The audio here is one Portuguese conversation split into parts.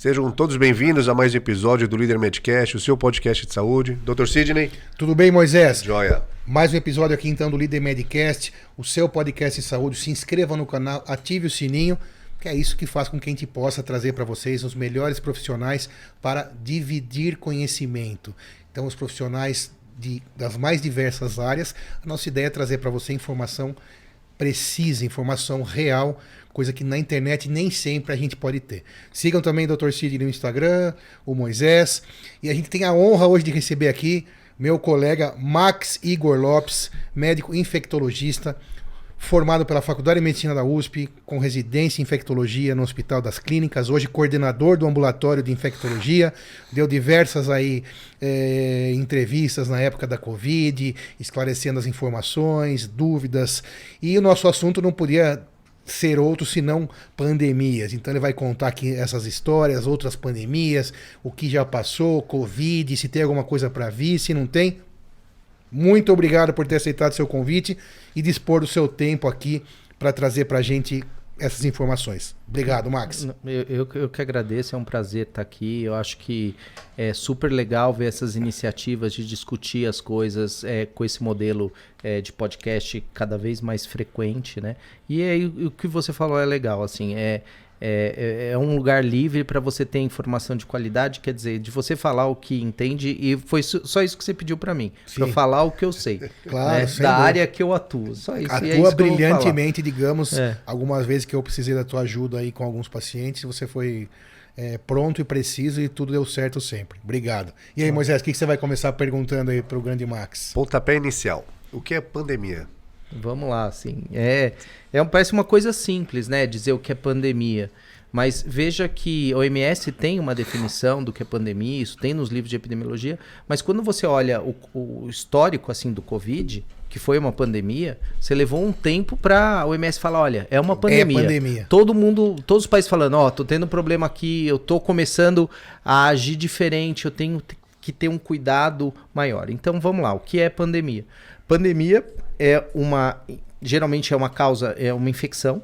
Sejam todos bem-vindos a mais um episódio do Líder Medcast, o seu podcast de saúde. Dr. Sidney. Tudo bem, Moisés? Joia. Mais um episódio aqui então do Líder Medcast, o seu podcast de saúde. Se inscreva no canal, ative o sininho, que é isso que faz com que a gente possa trazer para vocês os melhores profissionais para dividir conhecimento. Então, os profissionais das mais diversas áreas, a nossa ideia é trazer para você informação precisa, informação real, coisa que na internet nem sempre a gente pode ter. Sigam também o Dr. Sidney no Instagram, o Moisés. E a gente tem a honra hoje de receber aqui meu colega Max Igor Lopes, médico infectologista, formado pela Faculdade de Medicina da USP, com residência em infectologia no Hospital das Clínicas, hoje coordenador do ambulatório de infectologia, deu diversas entrevistas na época da Covid, esclarecendo as informações, dúvidas, e o nosso assunto não podia ser outro senão pandemias. Então ele vai contar aqui essas histórias, outras pandemias, o que já passou, Covid, se tem alguma coisa para vir, se não tem. Muito obrigado por ter aceitado seu convite e dispor do seu tempo aqui para trazer para a gente essas informações. Obrigado, Max. Eu que agradeço, é um prazer estar aqui. Eu acho que é super legal ver essas iniciativas de discutir as coisas com esse modelo de podcast cada vez mais frequente, né? E aí, o que você falou é legal, assim, é um lugar livre para você ter informação de qualidade, quer dizer, de você falar o que entende, e foi só isso que você pediu para mim, para falar o que eu sei, claro, da área que eu atuo, só isso. Atua isso brilhantemente, digamos, algumas vezes que eu precisei da tua ajuda aí com alguns pacientes, você foi pronto e preciso e tudo deu certo sempre. Obrigado. E aí, Moisés, o que você vai começar perguntando aí para o grande Max? Pontapé inicial. O que é pandemia? Vamos lá, assim, parece uma coisa simples, né, dizer o que é pandemia, mas veja que a OMS tem uma definição do que é pandemia, isso tem nos livros de epidemiologia, mas quando você olha o histórico, assim, do Covid, que foi uma pandemia, você levou um tempo para a OMS falar, olha, é uma pandemia. É pandemia. Todos os países falando, tô tendo um problema aqui, eu tô começando a agir diferente, eu tenho que ter um cuidado maior. Então, vamos lá, o que é pandemia? Pandemia geralmente é uma infecção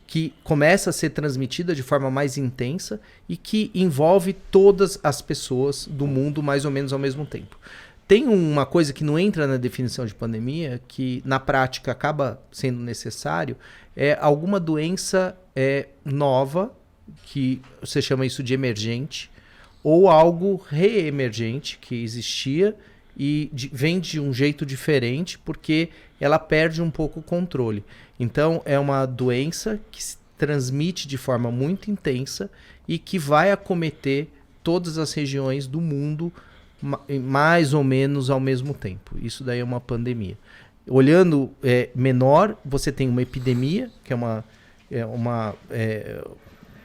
que começa a ser transmitida de forma mais intensa e que envolve todas as pessoas do mundo mais ou menos ao mesmo tempo. Tem uma coisa que não entra na definição de pandemia, que na prática acaba sendo necessário, é alguma doença nova, que você chama isso de emergente, ou algo reemergente, que existia e vem de um jeito diferente porque ela perde um pouco o controle. Então, é uma doença que se transmite de forma muito intensa e que vai acometer todas as regiões do mundo mais ou menos ao mesmo tempo. Isso daí é uma pandemia. Olhando menor, você tem uma epidemia, que é uma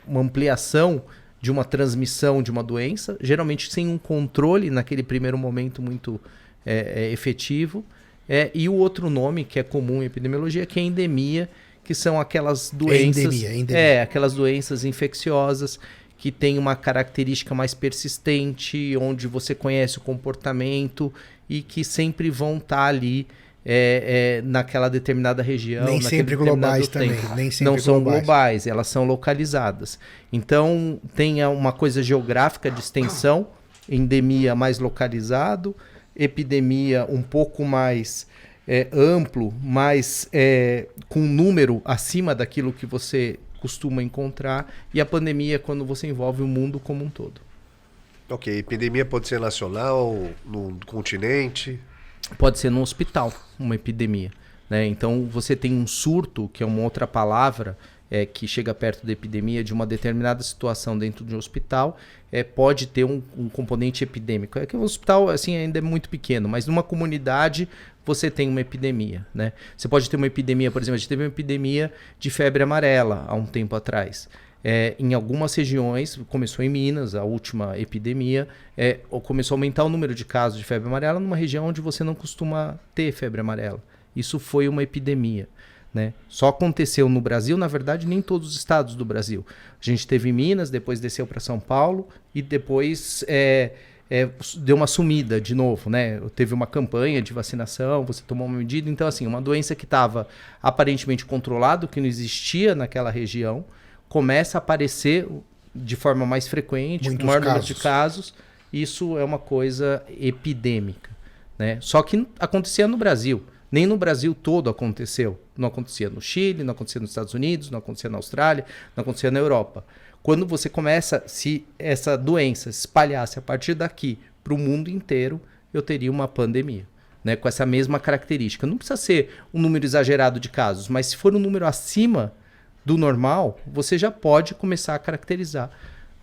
ampliação de uma transmissão de uma doença, geralmente sem um controle naquele primeiro momento muito efetivo. E o outro nome que é comum em epidemiologia, que é endemia, que são aquelas doenças, endemia. Aquelas doenças infecciosas que têm uma característica mais persistente, onde você conhece o comportamento e que sempre vão estar ali naquela determinada região. Nem sempre globais também. Não são globais, elas são localizadas. Então, tem uma coisa geográfica de extensão, endemia mais localizado, epidemia um pouco mais amplo, mais com um número acima daquilo que você costuma encontrar, e a pandemia é quando você envolve o mundo como um todo. Ok, epidemia pode ser nacional, no continente? Pode ser no hospital, uma epidemia, né? Então você tem um surto, que é uma outra palavra que chega perto da epidemia, de uma determinada situação dentro de um hospital, pode ter um componente epidêmico. É que o hospital assim, ainda é muito pequeno, mas numa comunidade você tem uma epidemia, né? Você pode ter uma epidemia, por exemplo, a gente teve uma epidemia de febre amarela há um tempo atrás. Em algumas regiões, começou em Minas, a última epidemia, começou a aumentar o número de casos de febre amarela numa região onde você não costuma ter febre amarela. Isso foi uma epidemia, né? Só aconteceu no Brasil, na verdade, nem todos os estados do Brasil. A gente teve em Minas, depois desceu para São Paulo e depois deu uma sumida de novo, né? Teve uma campanha de vacinação, você tomou uma medida. Então, assim, uma doença que estava aparentemente controlada, que não existia naquela região, começa a aparecer de forma mais frequente, Muitos com maior número casos. de casos, isso é uma coisa epidêmica, né? Só que não acontecia no Brasil. Nem no Brasil todo aconteceu. Não acontecia no Chile, não acontecia nos Estados Unidos, não acontecia na Austrália, não acontecia na Europa. Quando você começa, se essa doença se espalhasse a partir daqui para o mundo inteiro, eu teria uma pandemia, né? Com essa mesma característica. Não precisa ser um número exagerado de casos, mas se for um número acima do normal, você já pode começar a caracterizar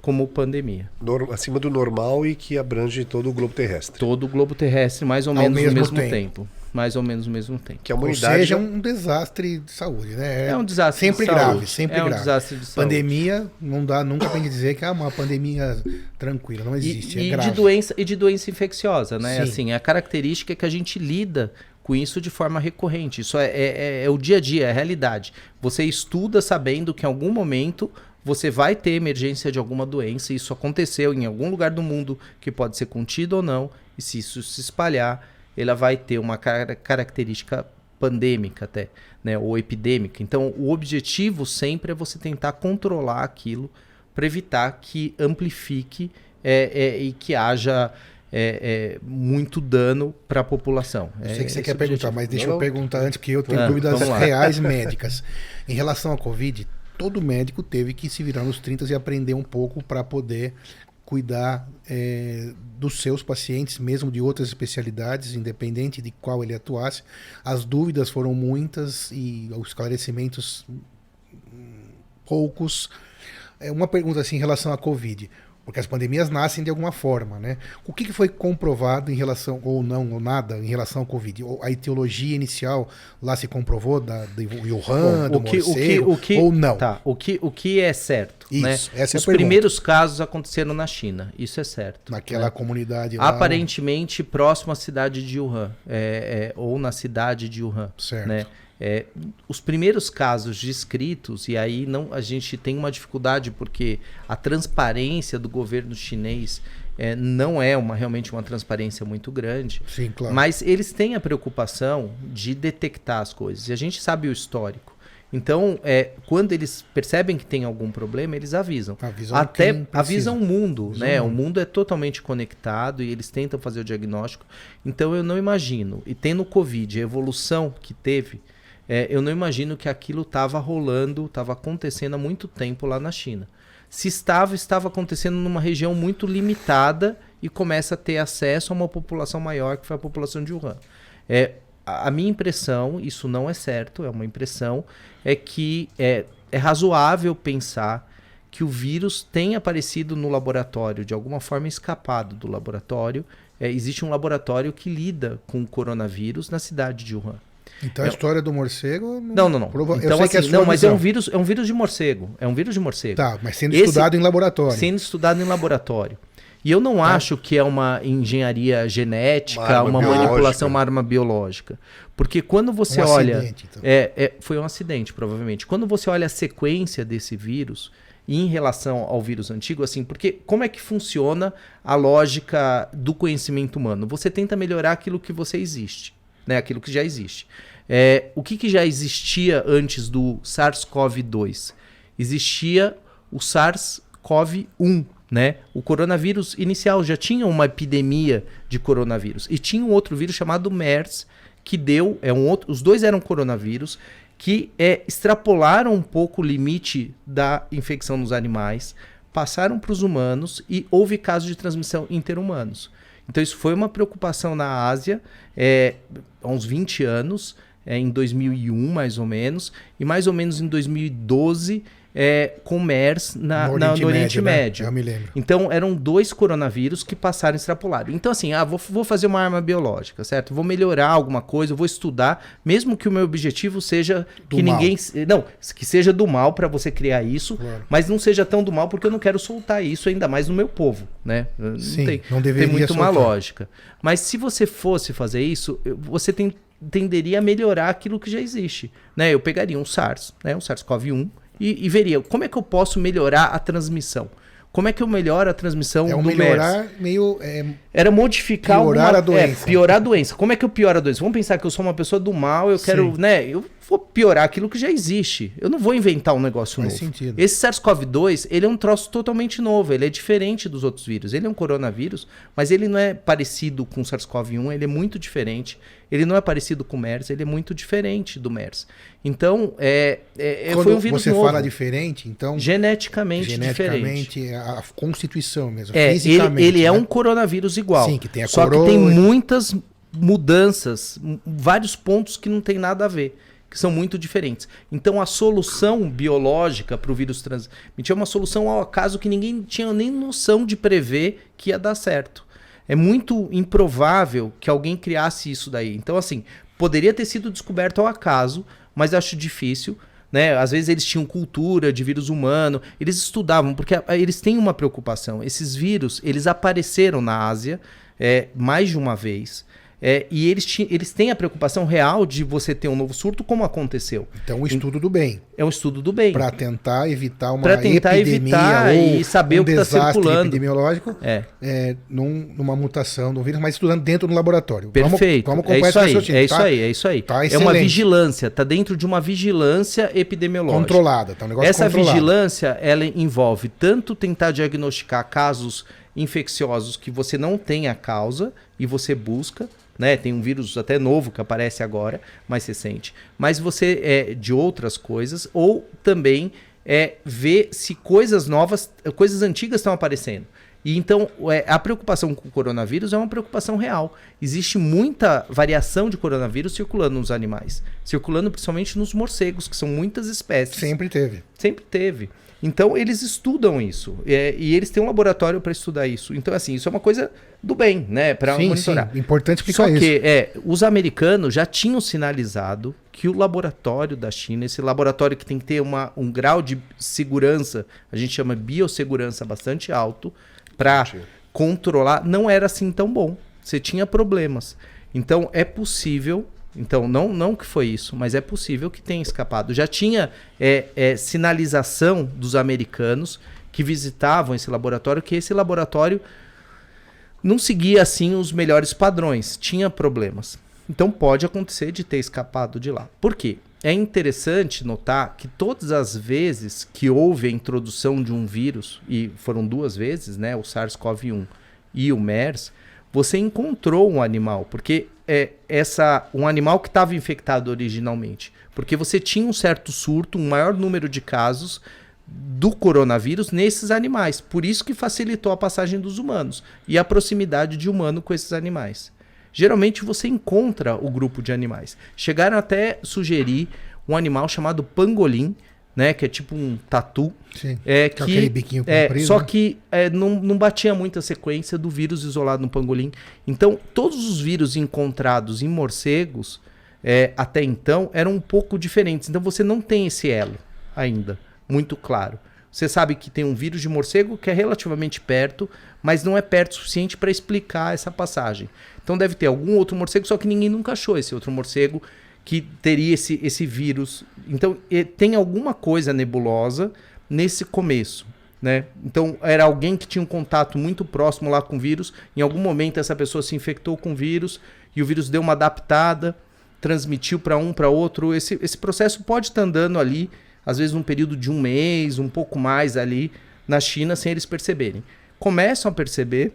como pandemia. Acima do normal e que abrange todo o globo terrestre. Todo o globo terrestre, mais ou Ao menos no mesmo mesmo tempo. tempo. Mais ou menos no mesmo tempo. Que a Ou humanidade... seja, um desastre de saúde, né? É um desastre sempre de saúde. grave, sempre É um grave. desastre de saúde. Pandemia, não dá nunca pra gente dizer que é uma pandemia tranquila, não existe, é grave. De doença infecciosa, né? Sim. Assim, a característica é que a gente lida com isso de forma recorrente. Isso é o dia a dia, é a realidade. Você estuda sabendo que em algum momento você vai ter emergência de alguma doença. Isso aconteceu em algum lugar do mundo que pode ser contido ou não. E se isso se espalhar, ela vai ter uma característica pandêmica até, né? Ou epidêmica. Então, o objetivo sempre é você tentar controlar aquilo para evitar que amplifique e que haja muito dano para a população. Eu sei que você Esse quer o perguntar, objetivo. mas deixa Não. eu perguntar antes, porque eu tenho dúvidas vamos lá. reais médicas. Em relação à Covid, todo médico teve que se virar nos 30 e aprender um pouco para poder cuidar dos seus pacientes, mesmo de outras especialidades, independente de qual ele atuasse. As dúvidas foram muitas e os esclarecimentos poucos. Uma pergunta assim em relação à Covid, porque as pandemias nascem de alguma forma, né? O que foi comprovado em relação, ou não, ou nada, em relação à Covid? A etiologia inicial lá se comprovou de Wuhan, do morcego, ou não? Tá, o que é certo, Isso, né? essa é a Os pergunta. primeiros casos aconteceram na China, isso é certo. Naquela né? comunidade lá. Aparentemente próximo à cidade de Wuhan, ou na cidade de Wuhan. Certo. Né? Os primeiros casos descritos, e aí a gente tem uma dificuldade porque a transparência do governo chinês não é realmente uma transparência muito grande, Sim, claro. mas eles têm a preocupação de detectar as coisas, e a gente sabe o histórico. Então, quando eles percebem que tem algum problema, eles avisam. Avisam Avisam o mundo, Avisam né? o O mundo. mundo é totalmente conectado e eles tentam fazer o diagnóstico. Então, eu não imagino, e tendo o Covid, a evolução que teve, eu não imagino que aquilo estava rolando, estava acontecendo há muito tempo lá na China. Se estava acontecendo numa região muito limitada e começa a ter acesso a uma população maior, que foi a população de Wuhan. A minha impressão, isso não é certo, é uma impressão, é que é razoável pensar que o vírus tenha aparecido no laboratório, de alguma forma escapado do laboratório. Existe um laboratório que lida com o coronavírus na cidade de Wuhan. Então a história do morcego... Não. Eu Então, sei que é a assim, sua não, mas é visão. um vírus de morcego. É um vírus de morcego. Tá, mas sendo estudado em laboratório. Sendo estudado em laboratório. E eu não acho que é uma engenharia genética, uma manipulação, uma arma biológica. Porque quando você olha... Acidente, então. Foi um acidente, provavelmente. Quando você olha a sequência desse vírus, em relação ao vírus antigo, assim, porque como é que funciona a lógica do conhecimento humano? Você tenta melhorar aquilo que você existe, né? Aquilo que já existe. O que já existia antes do SARS-CoV-2? Existia o SARS-CoV-1, né? O coronavírus inicial já tinha uma epidemia de coronavírus. E tinha um outro vírus chamado MERS, que deu... os dois eram coronavírus, que extrapolaram um pouco o limite da infecção nos animais, passaram para os humanos e houve casos de transmissão interhumanos. Então isso foi uma preocupação na Ásia há uns 20 anos, em 2001 mais ou menos, e mais ou menos em 2012 com MERS no Oriente Médio. Né? Eu me lembro. Então eram dois coronavírus que passaram extrapolados. Então assim, vou fazer uma arma biológica, certo? Vou melhorar alguma coisa, vou estudar, mesmo que o meu objetivo seja Do que mal. que seja do mal para você criar isso, Claro. mas não seja tão do mal porque eu não quero soltar isso ainda mais no meu povo, né? Sim, não deveria tem muito uma soltar. lógica. Mas se você fosse fazer isso, você tenderia a melhorar aquilo que já existe, né? Eu pegaria um SARS, né? Um SARS-CoV-1 e veria como é que eu posso melhorar a transmissão. Como é que eu melhoro a transmissão É um do melhorar MERS? meio... Era modificar Piorar a doença. piorar a doença. Como é que eu pioro a doença? Vamos pensar que eu sou uma pessoa do mal, eu quero, né? Eu vou piorar aquilo que já existe. Eu não vou inventar um negócio Faz novo. sentido. Esse SARS-CoV-2, ele é um troço totalmente novo, ele é diferente dos outros vírus. Ele é um coronavírus, mas ele não é parecido com o SARS-CoV-1, ele é muito diferente. Ele não é parecido com o MERS, ele é muito diferente do MERS. Então, foi um vírus novo. Você fala diferente, então... Geneticamente diferente. A constituição mesmo, É, fisicamente. ele é né? um coronavírus igual. Sim, que tem a só coroa que tem e- muitas mudanças, vários pontos que não tem nada a ver, que são muito diferentes. Então a solução biológica para o vírus transmitir é uma solução ao acaso que ninguém tinha nem noção de prever que ia dar certo. É muito improvável que alguém criasse isso daí. Então, assim, poderia ter sido descoberto ao acaso, mas acho difícil. Né? Às vezes eles tinham cultura de vírus humano, eles estudavam, porque eles têm uma preocupação. Esses vírus, eles apareceram na Ásia mais de uma vez. E eles têm a preocupação real de você ter um novo surto, como aconteceu. Então, o estudo do bem. É um estudo do bem. Para tentar evitar uma Pra tentar epidemia evitar ou e saber o que tá desastre circulando. epidemiológico numa mutação do vírus, mas estudando dentro do laboratório. Perfeito. Vamos É acompanhar isso esse aí, raciocínio, é isso tá? aí, é isso aí. Tá É uma excelente. vigilância, tá dentro de uma vigilância epidemiológica. Controlada, tá um negócio Essa controlado. vigilância, ela envolve tanto tentar diagnosticar casos infecciosos que você não tem a causa e você busca, né? Tem um vírus até novo que aparece agora, mais recente. Mas você de outras coisas, ou também ver se coisas novas, coisas antigas estão aparecendo. E então a preocupação com o coronavírus é uma preocupação real. Existe muita variação de coronavírus circulando nos animais, circulando principalmente nos morcegos, que são muitas espécies. Sempre teve. Sempre teve. Então, eles estudam isso. E eles têm um laboratório para estudar isso. Então, assim, isso é uma coisa do bem, né? Para monitorar. Sim, importante explicar Só isso. que os americanos já tinham sinalizado que o laboratório da China, esse laboratório que tem que ter um grau de segurança, a gente chama biossegurança bastante alto, para controlar, não era assim tão bom. Você tinha problemas. Então, é possível... Então, não que foi isso, mas é possível que tenha escapado. Já tinha sinalização dos americanos que visitavam esse laboratório, que esse laboratório não seguia assim os melhores padrões, tinha problemas. Então pode acontecer de ter escapado de lá. Por quê? É interessante notar que todas as vezes que houve a introdução de um vírus, e foram 2 vezes, né, o SARS-CoV-1 e o MERS, você encontrou um animal, porque um animal que estava infectado originalmente, porque você tinha um certo surto, um maior número de casos do coronavírus nesses animais, por isso que facilitou a passagem dos humanos e a proximidade de humano com esses animais. Geralmente você encontra o grupo de animais. Chegaram até sugerir um animal chamado pangolim, né, que é tipo um tatu. Sim, com aquele biquinho comprido. Só que não batia muito a sequência do vírus isolado no pangolim. Então, todos os vírus encontrados em morcegos, até então, eram um pouco diferentes. Então, você não tem esse elo ainda, muito claro. Você sabe que tem um vírus de morcego que é relativamente perto, mas não é perto o suficiente para explicar essa passagem. Então, deve ter algum outro morcego, só que ninguém nunca achou esse outro morcego que teria esse vírus. Então, tem alguma coisa nebulosa nesse começo, né? Então, era alguém que tinha um contato muito próximo lá com o vírus. Em algum momento, essa pessoa se infectou com o vírus e o vírus deu uma adaptada, transmitiu para um, para outro. Esse processo pode estar andando ali, às vezes num período de 1 mês, um pouco mais ali na China, sem eles perceberem. Começam a perceber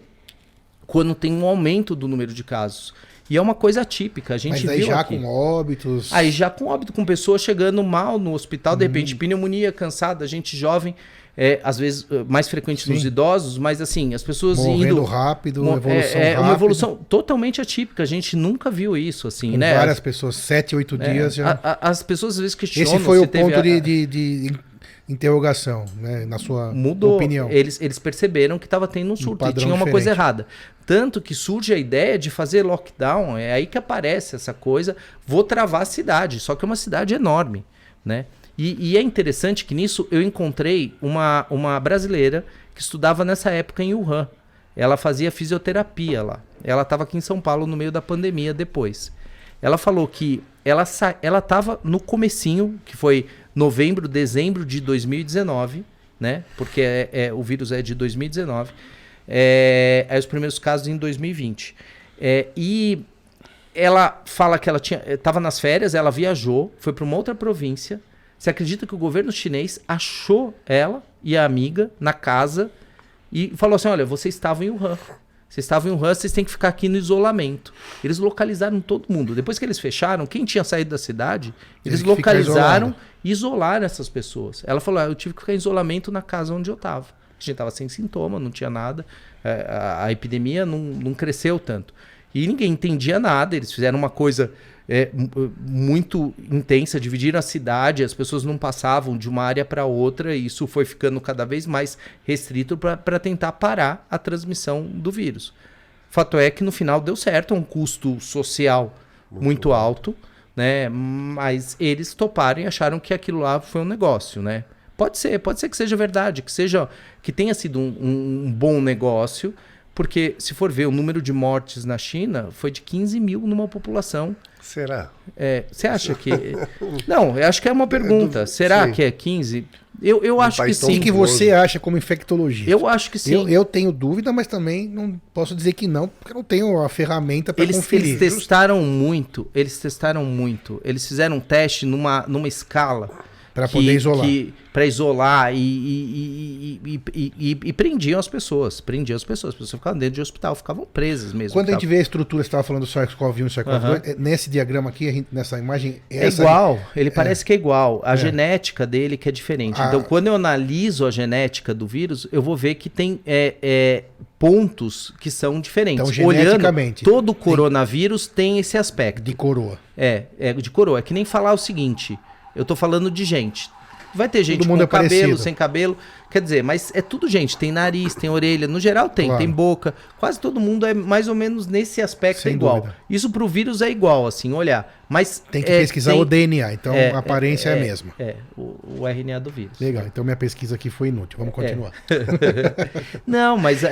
quando tem um aumento do número de casos. E é uma coisa atípica, a gente Mas daí viu já aqui. com óbitos... Aí já com óbito, com pessoas chegando mal no hospital, de repente pneumonia, cansada, gente jovem, às vezes mais frequente nos idosos, mas assim, as pessoas morrendo rápido, evolução rápida. uma evolução totalmente atípica, a gente nunca viu isso, assim, com né? várias pessoas, 7, 8 dias já... As pessoas às vezes questionam... Esse foi se o ponto teve de interrogação, né, na sua mudou. opinião. Eles perceberam que estava tendo um surto e tinha uma diferente. coisa errada. Tanto que surge a ideia de fazer lockdown, é aí que aparece essa coisa, vou travar a cidade, só que é uma cidade enorme, né? E é interessante que nisso eu encontrei uma brasileira que estudava nessa época em Wuhan. Ela fazia fisioterapia lá. Ela estava aqui em São Paulo no meio da pandemia depois. Ela falou que ela estava no comecinho, que foi novembro, dezembro de 2019, né? Porque o vírus é de 2019. Aí os primeiros casos em 2020. E ela fala que ela estava nas férias, ela viajou, foi para uma outra província. Você acredita que o governo chinês achou ela e a amiga na casa e falou assim, olha, vocês estavam em Wuhan. Vocês têm que ficar aqui no isolamento. Eles localizaram todo mundo. Depois que eles fecharam, quem tinha saído da cidade, eles localizaram e isolaram essas pessoas. Ela falou, eu tive que ficar em isolamento na casa onde eu estava. A gente estava sem sintoma, não tinha nada. A epidemia não cresceu tanto. E ninguém entendia nada. Eles fizeram uma coisa muito intensa, dividiram a cidade, as pessoas não passavam de uma área para outra, e isso foi ficando cada vez mais restrito para tentar parar a transmissão do vírus. Fato é que no final deu certo, é um custo social muito alto, né? Mas eles toparam e acharam que aquilo lá foi um negócio, né? Pode ser que seja verdade, que tenha sido um bom negócio, porque se for ver o número de mortes na China foi de 15 mil numa população. Será? Você acha que... Não, eu acho que é uma pergunta. Será sim. que é 15? Eu acho que sim. O que você acha como infectologista? Eu acho que sim. Eu tenho dúvida, mas também não posso dizer que não, porque eu não tenho a ferramenta para conferir. Eles testaram muito. Eles fizeram um teste numa escala... Para poder isolar. Para isolar e prendiam as pessoas. As pessoas ficavam dentro de hospital, ficavam presas mesmo. Quando a gente vê a estrutura, você estava falando do SARS-CoV-1 e SARS-CoV-2, nesse diagrama aqui, nessa imagem... É igual, ele parece que é igual. A genética dele que é diferente. Então, quando eu analiso a genética do vírus, eu vou ver que tem pontos que são diferentes. Então, geneticamente... Olhando, todo coronavírus tem esse aspecto. De coroa. De coroa. É que nem falar o seguinte... Eu tô falando de gente. Vai ter gente com cabelo, sem cabelo. Quer dizer, mas é tudo gente. Tem nariz, tem orelha. No geral tem. Claro. Tem boca. Quase todo mundo é mais ou menos nesse aspecto sem igual. Dúvida. Isso pro vírus é igual, assim, olhar. Mas tem que pesquisar o DNA. Então a aparência é a mesma. O RNA do vírus. Legal. Então minha pesquisa aqui foi inútil. Vamos continuar. Não, mas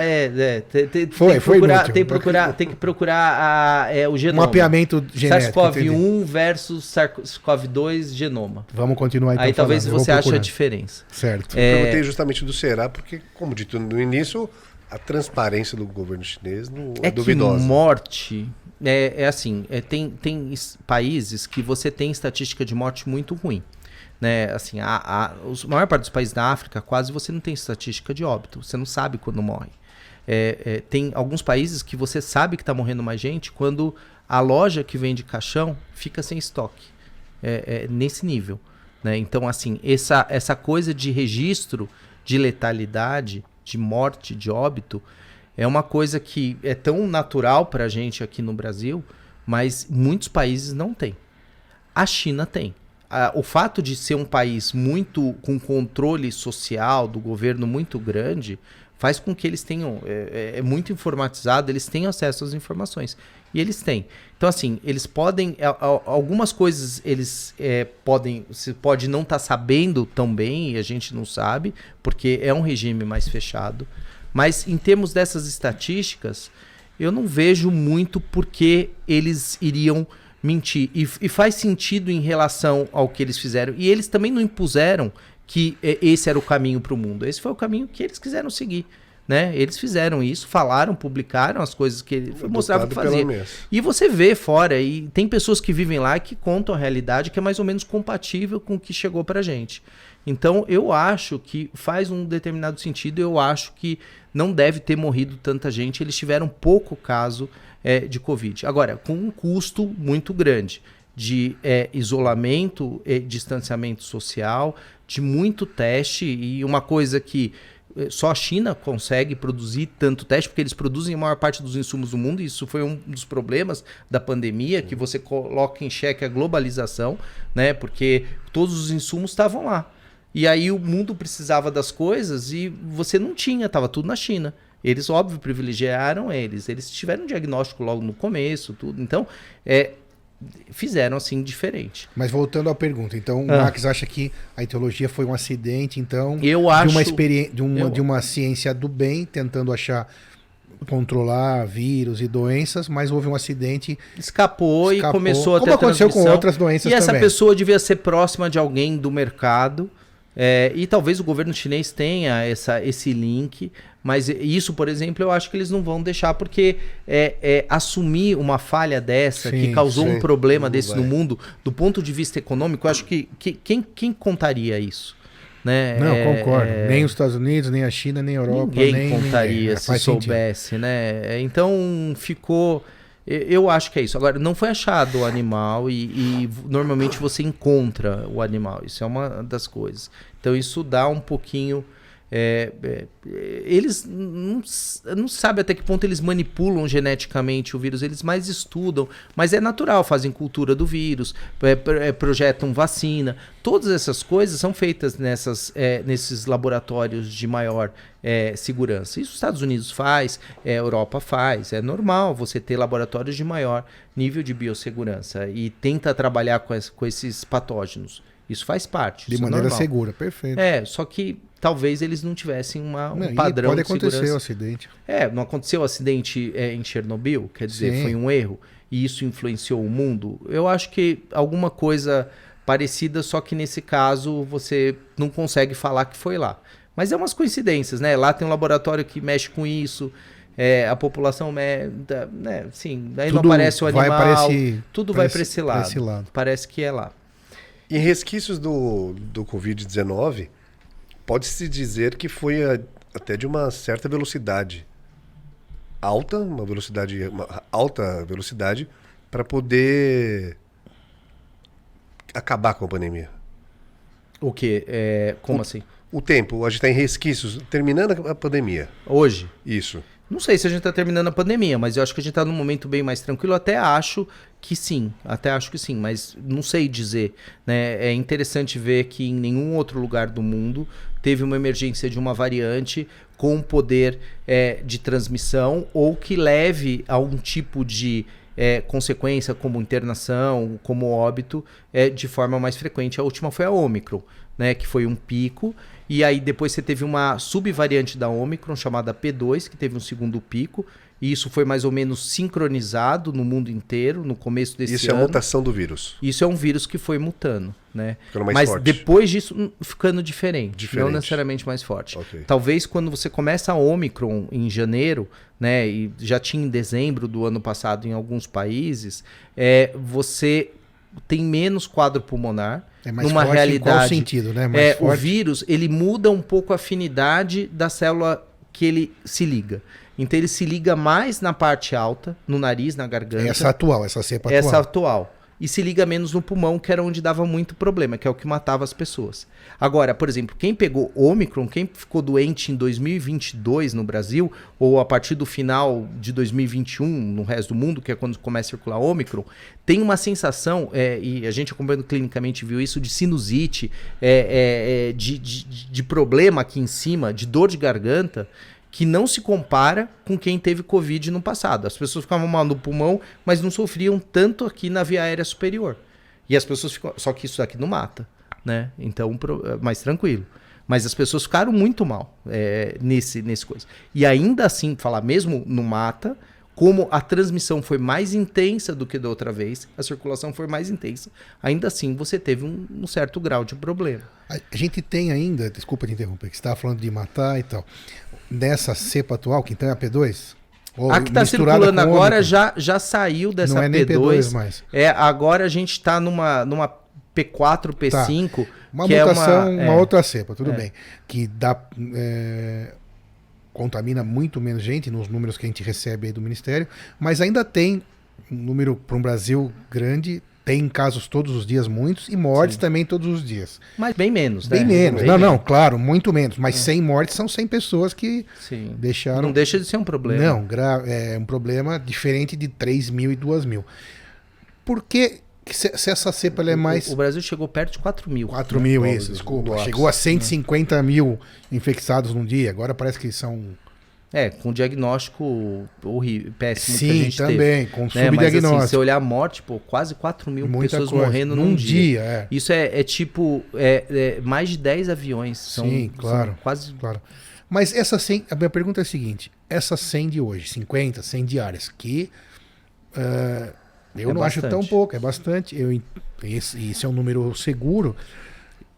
tem que procurar o genoma. Mapeamento genético. SARS-CoV-1 versus SARS-CoV-2 genoma. Vamos continuar então. Aí talvez você ache a diferença. Certo. Eu perguntei justamente do será, porque, como dito no início, a transparência do governo chinês não é duvidosa. Que morte assim, tem países que você tem estatística de morte muito ruim. Né? Assim, a maior parte dos países da África, quase você não tem estatística de óbito. Você não sabe quando morre. Tem alguns países que você sabe que está morrendo mais gente quando a loja que vende caixão fica sem estoque. Nesse nível. Né? Então, assim, essa coisa de registro de letalidade, de morte, de óbito, é uma coisa que é tão natural para a gente aqui no Brasil, mas muitos países não têm. A China tem. O fato de ser um país muito com controle social do governo muito grande faz com que eles tenham, muito informatizado, eles tenham acesso às informações. E eles têm. Então, assim, eles podem, algumas coisas você pode não estar sabendo tão bem, e a gente não sabe, porque é um regime mais fechado. Mas em termos dessas estatísticas, eu não vejo muito porque eles iriam mentir. E faz sentido em relação ao que eles fizeram. E eles também não impuseram que esse era o caminho para o mundo. Esse foi o caminho que eles quiseram seguir. Né? Eles fizeram isso, falaram, publicaram as coisas que ele mostrava que fazia. E você vê fora, e tem pessoas que vivem lá que contam a realidade que é mais ou menos compatível com o que chegou pra gente. Então eu acho que faz um determinado sentido, eu acho que não deve ter morrido tanta gente, eles tiveram pouco caso de Covid. Agora, com um custo muito grande de isolamento, distanciamento social, de muito teste, e uma coisa que só a China consegue produzir tanto teste, porque eles produzem a maior parte dos insumos do mundo, e isso foi um dos problemas da pandemia, que você coloca em xeque a globalização, né? Porque todos os insumos estavam lá. E aí o mundo precisava das coisas e você não tinha, estava tudo na China. Eles, óbvio, privilegiaram eles tiveram um diagnóstico logo no começo, tudo. Então, fizeram assim diferente. Mas voltando à pergunta, então o Max acha que a etiologia foi um acidente, então, eu acho, de uma ciência do bem, tentando controlar vírus e doenças, mas houve um acidente, escapou e começou a ter como aconteceu com outras doenças também. E essa também. pessoa devia ser próxima de alguém do mercado E talvez o governo chinês tenha esse link, mas isso, por exemplo, eu acho que eles não vão deixar, porque assumir uma falha dessa, Sim, que causou um problema não desse vai. no mundo, do ponto de vista econômico, eu acho que quem contaria isso? Né? Não, concordo. Nem os Estados Unidos, nem a China, nem a Europa, Ninguém nem contaria ninguém. se Faz sentido. soubesse, né? Então ficou. Eu acho que é isso. Agora, não foi achado o animal e normalmente você encontra o animal. Isso é uma das coisas. Então isso dá um pouquinho. Eles não sabem até que ponto eles manipulam geneticamente o vírus, eles mais estudam, mas é natural, fazem cultura do vírus, projetam vacina, todas essas coisas são feitas nesses laboratórios de maior segurança. Isso os Estados Unidos faz, a Europa faz, é normal você ter laboratórios de maior nível de biossegurança e tenta trabalhar com esses patógenos. Isso faz parte. De isso maneira é normal. segura, perfeito. Só que talvez eles não tivessem um Não, padrão pode de acontecer segurança. o acidente. Não aconteceu o acidente em Chernobyl, quer dizer, Sim. foi um erro e isso influenciou o mundo. Eu acho que alguma coisa parecida, só que nesse caso você não consegue falar que foi lá. Mas é umas coincidências, né? Lá tem um laboratório que mexe com isso, a população, né? Sim, daí não Tudo aparece o vai animal, para esse- tudo para vai esse- para esse para lado. esse lado. Parece que é lá. Em resquícios do Covid-19, pode-se dizer que foi até de uma certa velocidade uma alta velocidade, para poder acabar com a pandemia. O quê? Como assim? O tempo, a gente está em resquícios, terminando a pandemia. Hoje? Isso. Não sei se a gente está terminando a pandemia, mas eu acho que a gente está num momento bem mais tranquilo. Até acho que sim, mas não sei dizer. Né? É interessante ver que em nenhum outro lugar do mundo teve uma emergência de uma variante com poder de transmissão ou que leve a um tipo de consequência como internação, como óbito, de forma mais frequente. A última foi a Ômicron, né, que foi um pico, e aí depois você teve uma subvariante da Ômicron chamada P2, que teve um segundo pico, e isso foi mais ou menos sincronizado no mundo inteiro no começo desse Isso ano. é a mutação do vírus. Isso é um vírus que foi mutando, né? Ficando mais Mas forte. depois disso ficando diferente, não Diferente. necessariamente mais forte. Ok. Talvez quando você começa a Ômicron em janeiro, né, e já tinha em dezembro do ano passado em alguns países, você tem menos quadro pulmonar. É mais numa forte realidade, em qual sentido, né? Mais o forte. vírus, ele muda um pouco a afinidade da célula que ele se liga. Então ele se liga mais na parte alta, no nariz, na garganta. Essa cepa Essa atual. atual. E se liga menos no pulmão, que era onde dava muito problema, que é o que matava as pessoas. Agora, por exemplo, quem pegou Ômicron, quem ficou doente em 2022 no Brasil, ou a partir do final de 2021 no resto do mundo, que é quando começa a circular Ômicron, tem uma sensação, e a gente acompanhando clinicamente viu isso, de sinusite, de problema aqui em cima, de dor de garganta, que não se compara com quem teve Covid no passado. As pessoas ficavam mal no pulmão, mas não sofriam tanto aqui na via aérea superior. E as pessoas ficam... Só que isso aqui não mata, né? Então, mais tranquilo. Mas as pessoas ficaram muito mal nesse coisa. E ainda assim, falar mesmo não mata, como a transmissão foi mais intensa do que da outra vez, a circulação foi mais intensa, ainda assim você teve um certo grau de problema. A gente tem ainda, desculpa te interromper, que você estava falando de matar e tal, nessa cepa atual, que então é a P2? A que está circulando agora já saiu dessa Não é nem P2. P2 mais. Agora a gente está numa P4, P5. Tá. Uma que mutação, é uma outra cepa, tudo bem. Que dá... contamina muito menos gente nos números que a gente recebe aí do Ministério, mas ainda tem um número para um Brasil grande, tem casos todos os dias muitos e mortes também todos os dias. Mas bem menos, Bem né? menos. Bem Não, menos. claro, muito menos. Mas 100 mortes são 100 pessoas que Sim. deixaram... Não deixa de ser um problema. Não, é um problema diferente de 3 mil e 2 mil. Por que se essa cepa ela é mais... O Brasil chegou perto de 4 mil. 4 mil, Né? isso, desculpa. Nossa. Chegou a 150 mil infectados num dia. Agora parece que são... Com diagnóstico horrível, péssimo que a Sim, gente também, teve. com Mas assim, subdiagnóstico. se olhar a morte, quase 4 mil Muita pessoas coisa. morrendo Num num dia. Isso tipo mais de 10 aviões. Sim, claro. São quase... Claro. Mas essa 100, a minha pergunta é a seguinte: essas 100 de hoje, 50, 100 diárias, que eu não acho bastante. tão pouco, é bastante. Isso é um número seguro.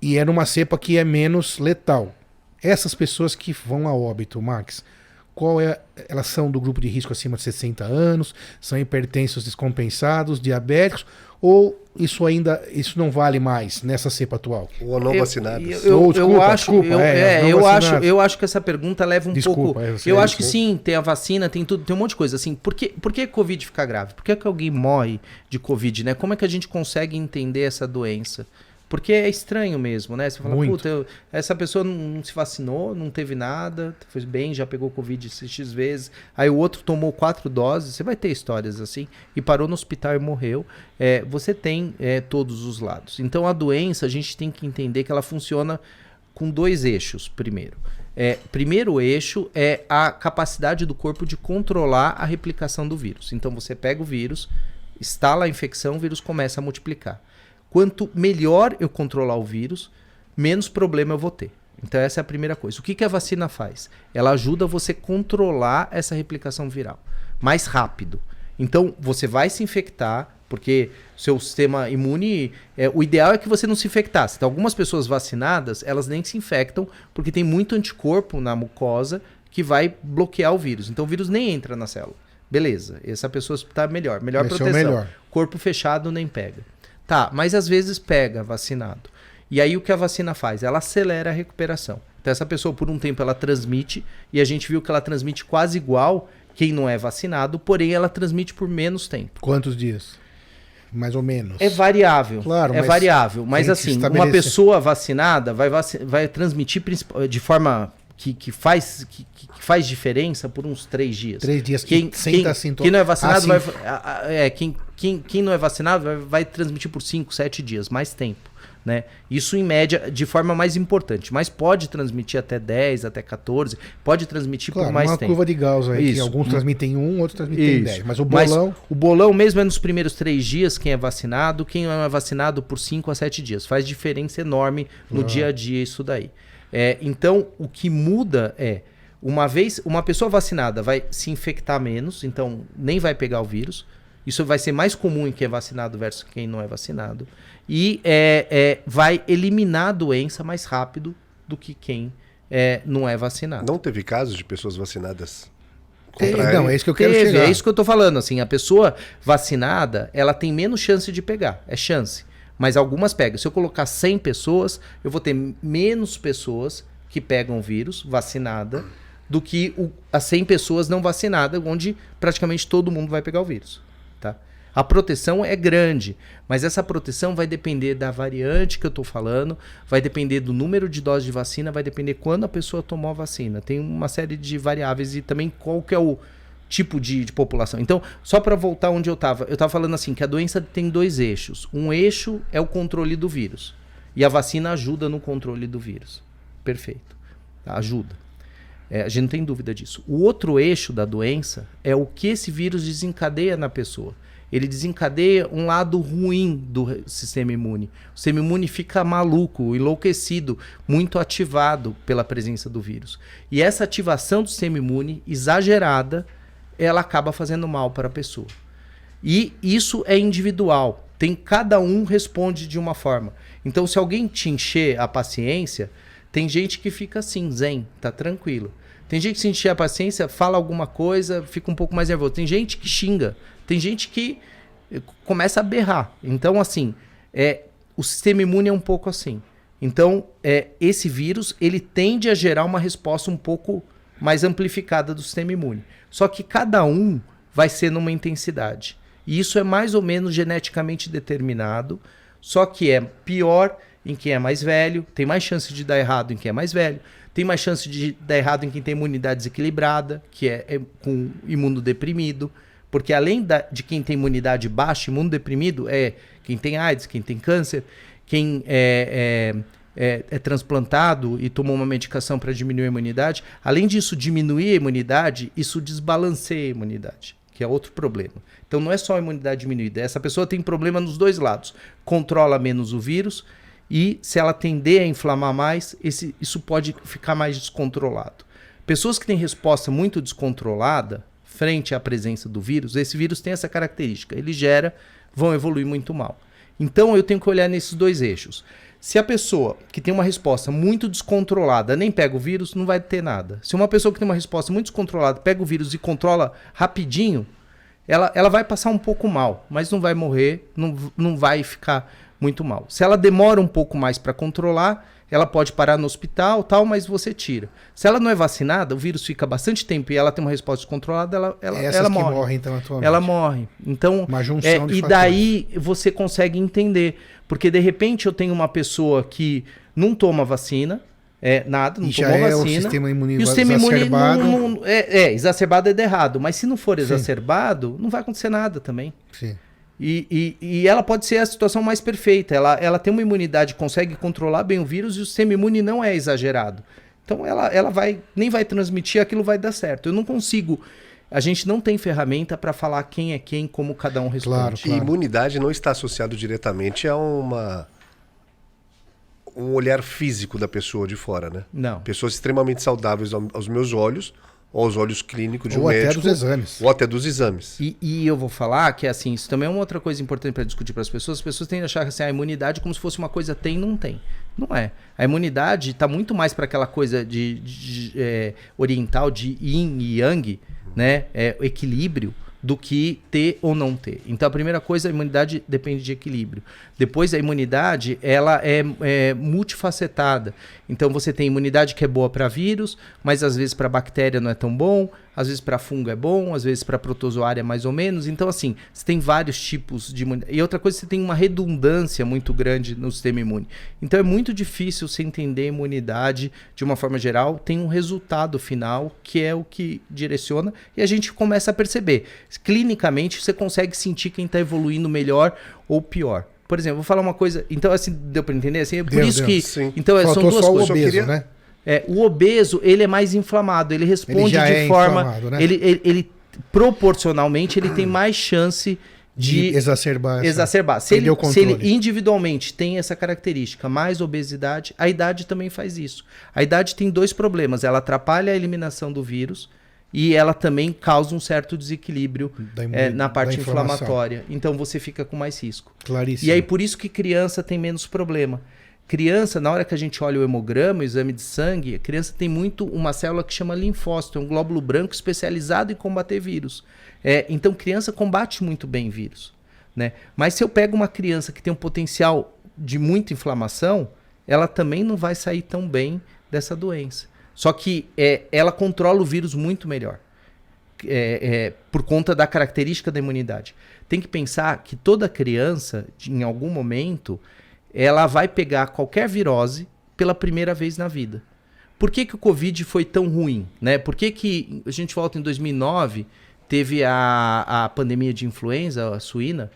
E é numa cepa que é menos letal. Essas pessoas que vão a óbito, Max, elas são do grupo de risco acima de 60 anos, são hipertensos descompensados, diabéticos, ou isso não vale mais nessa cepa atual? Ou não vacinadas. Eu acho que essa pergunta leva um pouco. Eu acho que sim, tem a vacina, tem tudo, tem um monte de coisa. Assim, por que a Covid fica grave? Por que alguém morre de Covid, né? Como é que a gente consegue entender essa doença? Porque é estranho mesmo, né? Você fala, puta, essa pessoa não se vacinou, não teve nada, foi bem, já pegou Covid X vezes, aí o outro tomou 4 doses, você vai ter histórias assim, e parou no hospital e morreu. Você tem todos os lados. Então a doença, a gente tem que entender que ela funciona com 2 eixos, primeiro. Primeiro eixo é a capacidade do corpo de controlar a replicação do vírus. Então você pega o vírus, instala a infecção, o vírus começa a multiplicar. Quanto melhor eu controlar o vírus, menos problema eu vou ter. Então essa é a primeira coisa. O que a vacina faz? Ela ajuda você a controlar essa replicação viral mais rápido. Então você vai se infectar, porque seu sistema imune... o ideal é que você não se infectasse. Então algumas pessoas vacinadas, elas nem se infectam, porque tem muito anticorpo na mucosa que vai bloquear o vírus. Então o vírus nem entra na célula. Beleza, essa pessoa está melhor proteção. Melhor. Corpo fechado nem pega. Tá, mas às vezes pega vacinado. E aí o que a vacina faz? Ela acelera a recuperação. Então essa pessoa por um tempo ela transmite, e a gente viu que ela transmite quase igual quem não é vacinado, porém ela transmite por menos tempo. Quantos dias? Mais ou menos. É variável. Claro, variável. Mas assim, uma pessoa vacinada vai transmitir de forma que faz diferença por uns 3 dias. 3 dias. Quem não é vacinado quem não é vacinado vai transmitir por 5, 7 dias, mais tempo. Né? Isso em média, de forma mais importante. Mas pode transmitir até 10, até 14, pode transmitir por mais tempo. Uma curva de Gauss aí, que alguns transmitem 1, outros transmitem 10. Mas o bolão mesmo é nos primeiros 3 dias quem é vacinado, quem não é vacinado por 5 a 7 dias. Faz diferença enorme no dia a dia isso daí. Então, o que muda uma pessoa vacinada vai se infectar menos, então nem vai pegar o vírus. Isso vai ser mais comum em quem é vacinado versus quem não é vacinado. E vai eliminar a doença mais rápido do que quem não é vacinado. Não teve casos de pessoas vacinadas? Não, é isso que eu quero chegar. É isso que eu tô falando. Assim, a pessoa vacinada, ela tem menos chance de pegar. É chance. Mas algumas pegam. Se eu colocar 100 pessoas, eu vou ter menos pessoas que pegam o vírus vacinada do que as 100 pessoas não vacinadas, onde praticamente todo mundo vai pegar o vírus. Tá? A proteção é grande, mas essa proteção vai depender da variante que eu estou falando, vai depender do número de doses de vacina, vai depender quando a pessoa tomou a vacina. Tem uma série de variáveis e também qual que é o tipo de população. Então, só para voltar onde eu estava falando assim, que a doença tem 2 eixos. Um eixo é o controle do vírus, e a vacina ajuda no controle do vírus. Perfeito. Ajuda. A gente não tem dúvida disso. O outro eixo da doença é o que esse vírus desencadeia na pessoa. Ele desencadeia um lado ruim do sistema imune. O sistema imune fica maluco, enlouquecido, muito ativado pela presença do vírus. E essa ativação do sistema imune exagerada, ela acaba fazendo mal para a pessoa. E isso é individual. Cada um responde de uma forma. Então, se alguém te encher a paciência, tem gente que fica assim, zen, tá tranquilo. Tem gente que se encher a paciência, fala alguma coisa, fica um pouco mais nervoso. Tem gente que xinga. Tem gente que começa a berrar. Então, assim, o sistema imune é um pouco assim. Então, esse vírus, ele tende a gerar uma resposta um pouco mais amplificada do sistema imune. Só que cada um vai ser numa intensidade. E isso é mais ou menos geneticamente determinado, só que é pior em quem é mais velho, tem mais chance de dar errado em quem é mais velho, tem mais chance de dar errado em quem tem imunidade desequilibrada, que é com imunodeprimido, porque além de quem tem imunidade baixa, imunodeprimido é quem tem AIDS, quem tem câncer, quem é transplantado e tomou uma medicação para diminuir a imunidade. Além disso, diminuir a imunidade, isso desbalanceia a imunidade, que é outro problema. Então não é só a imunidade diminuída, essa pessoa tem problema nos 2 lados. Controla menos o vírus e se ela tender a inflamar mais, isso pode ficar mais descontrolado. Pessoas que têm resposta muito descontrolada frente à presença do vírus, esse vírus tem essa característica, vão evoluir muito mal. Então eu tenho que olhar nesses dois eixos. Se a pessoa que tem uma resposta muito descontrolada nem pega o vírus, não vai ter nada. Se uma pessoa que tem uma resposta muito descontrolada pega o vírus e controla rapidinho, ela vai passar um pouco mal, mas não vai morrer, não vai ficar muito mal. Se ela demora um pouco mais para controlar, ela pode parar no hospital, tal, mas você tira. Se ela não é vacinada, o vírus fica bastante tempo e ela tem uma resposta descontrolada, ela morre. Morrem, então, atualmente. Ela morre. Então, uma junção de e fatores. daí você consegue entender. Porque, de repente, eu tenho uma pessoa que não toma vacina, nada, não tomou vacina. O sistema imune e o sistema imune exacerbado. Exacerbado é errado. Mas se não for exacerbado, não vai acontecer nada também. Sim. E ela pode ser a situação mais perfeita. Ela tem uma imunidade, consegue controlar bem o vírus e o sistema imune não é exagerado. Então ela nem vai transmitir, aquilo vai dar certo. Eu não consigo. A gente não tem ferramenta para falar quem é quem, como cada um responde. E imunidade não está associado diretamente a um olhar físico da pessoa de fora, né? Não. Pessoas extremamente saudáveis aos meus olhos, ou aos olhos clínicos de um ou médico. Ou até dos exames. Ou até dos exames. E eu vou falar que, assim, isso também é uma outra coisa importante para discutir para as pessoas. As pessoas tendem a achar assim, a imunidade como se fosse uma coisa tem, não tem. Não é. A imunidade está muito mais para aquela coisa oriental de yin e yang, né? Equilíbrio, do que ter ou não ter. Então, a primeira coisa, a imunidade depende de equilíbrio. Depois, a imunidade, ela é multifacetada. Então, você tem imunidade que é boa para vírus, mas às vezes para bactéria não é tão bom, às vezes para fungo é bom, às vezes para protozoária é mais ou menos. Então, assim, você tem vários tipos de imunidade. E outra coisa, você tem uma redundância muito grande no sistema imune. Então, é muito difícil você entender a imunidade de uma forma geral. Tem um resultado final, que é o que direciona, e a gente começa a perceber. Clinicamente, você consegue sentir quem está evoluindo melhor ou pior. Por exemplo, vou falar uma coisa. Então, assim, deu para entender? Assim, por isso que. Sim. Então, são duas só coisas. O obeso, né? O obeso, ele é mais inflamado, ele responde de forma. Né? Ele proporcionalmente ele tem mais chance de exacerbar. Se ele individualmente tem essa característica, mais obesidade, a idade também faz isso. A idade tem dois problemas: ela atrapalha a eliminação do vírus. E ela também causa um certo desequilíbrio na parte inflamatória. Então você fica com mais risco. Claríssimo. E aí por isso que criança tem menos problema. Criança, na hora que a gente olha o hemograma, o exame de sangue, a criança tem muito uma célula que chama linfócito, é um glóbulo branco especializado em combater vírus. Então criança combate muito bem vírus, né? Mas se eu pego uma criança que tem um potencial de muita inflamação, ela também não vai sair tão bem dessa doença. Só que ela controla o vírus muito melhor, por conta da característica da imunidade. Tem que pensar que toda criança, em algum momento, ela vai pegar qualquer virose pela primeira vez na vida. Por que o Covid foi tão ruim? Né? Por que a gente volta em 2009, teve a pandemia de influenza suína,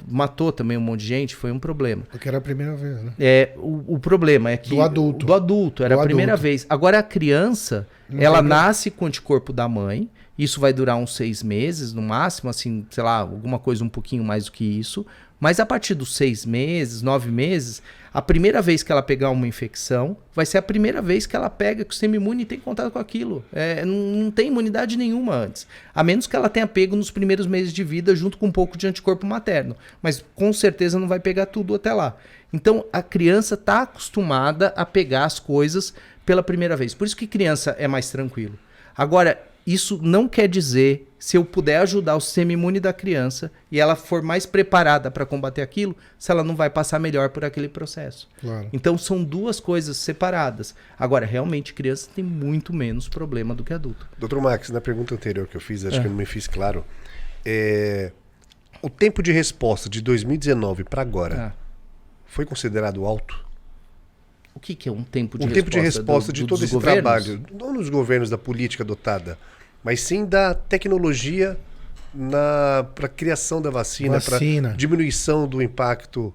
matou também um monte de gente, foi um problema. Porque era a primeira vez, né? O problema é que... Do adulto. Era a primeira vez. Agora a criança, ela nasce com o anticorpo da mãe, isso vai durar uns 6 meses, no máximo, assim, sei lá, alguma coisa um pouquinho mais do que isso. Mas a partir dos 6 meses, 9 meses, a primeira vez que ela pegar uma infecção, vai ser a primeira vez que ela pega, que o sistema imune tem contato com aquilo. Não tem imunidade nenhuma antes. A menos que ela tenha pego nos primeiros meses de vida, junto com um pouco de anticorpo materno. Mas com certeza não vai pegar tudo até lá. Então a criança está acostumada a pegar as coisas pela primeira vez. Por isso que criança é mais tranquilo. Agora, isso não quer dizer, se eu puder ajudar o sistema imune da criança e ela for mais preparada para combater aquilo, se ela não vai passar melhor por aquele processo. Claro. Então são duas coisas separadas. Agora, realmente, criança tem muito menos problema do que adulto. Dr. Max, na pergunta anterior que eu fiz, acho que eu não me fiz claro, o tempo de resposta de 2019 para agora foi considerado alto? O que é um tempo de resposta? Um tempo de resposta de todo esse governos? trabalho, não nos governos, da política adotada, mas sim da tecnologia para a criação da vacina, para diminuição do impacto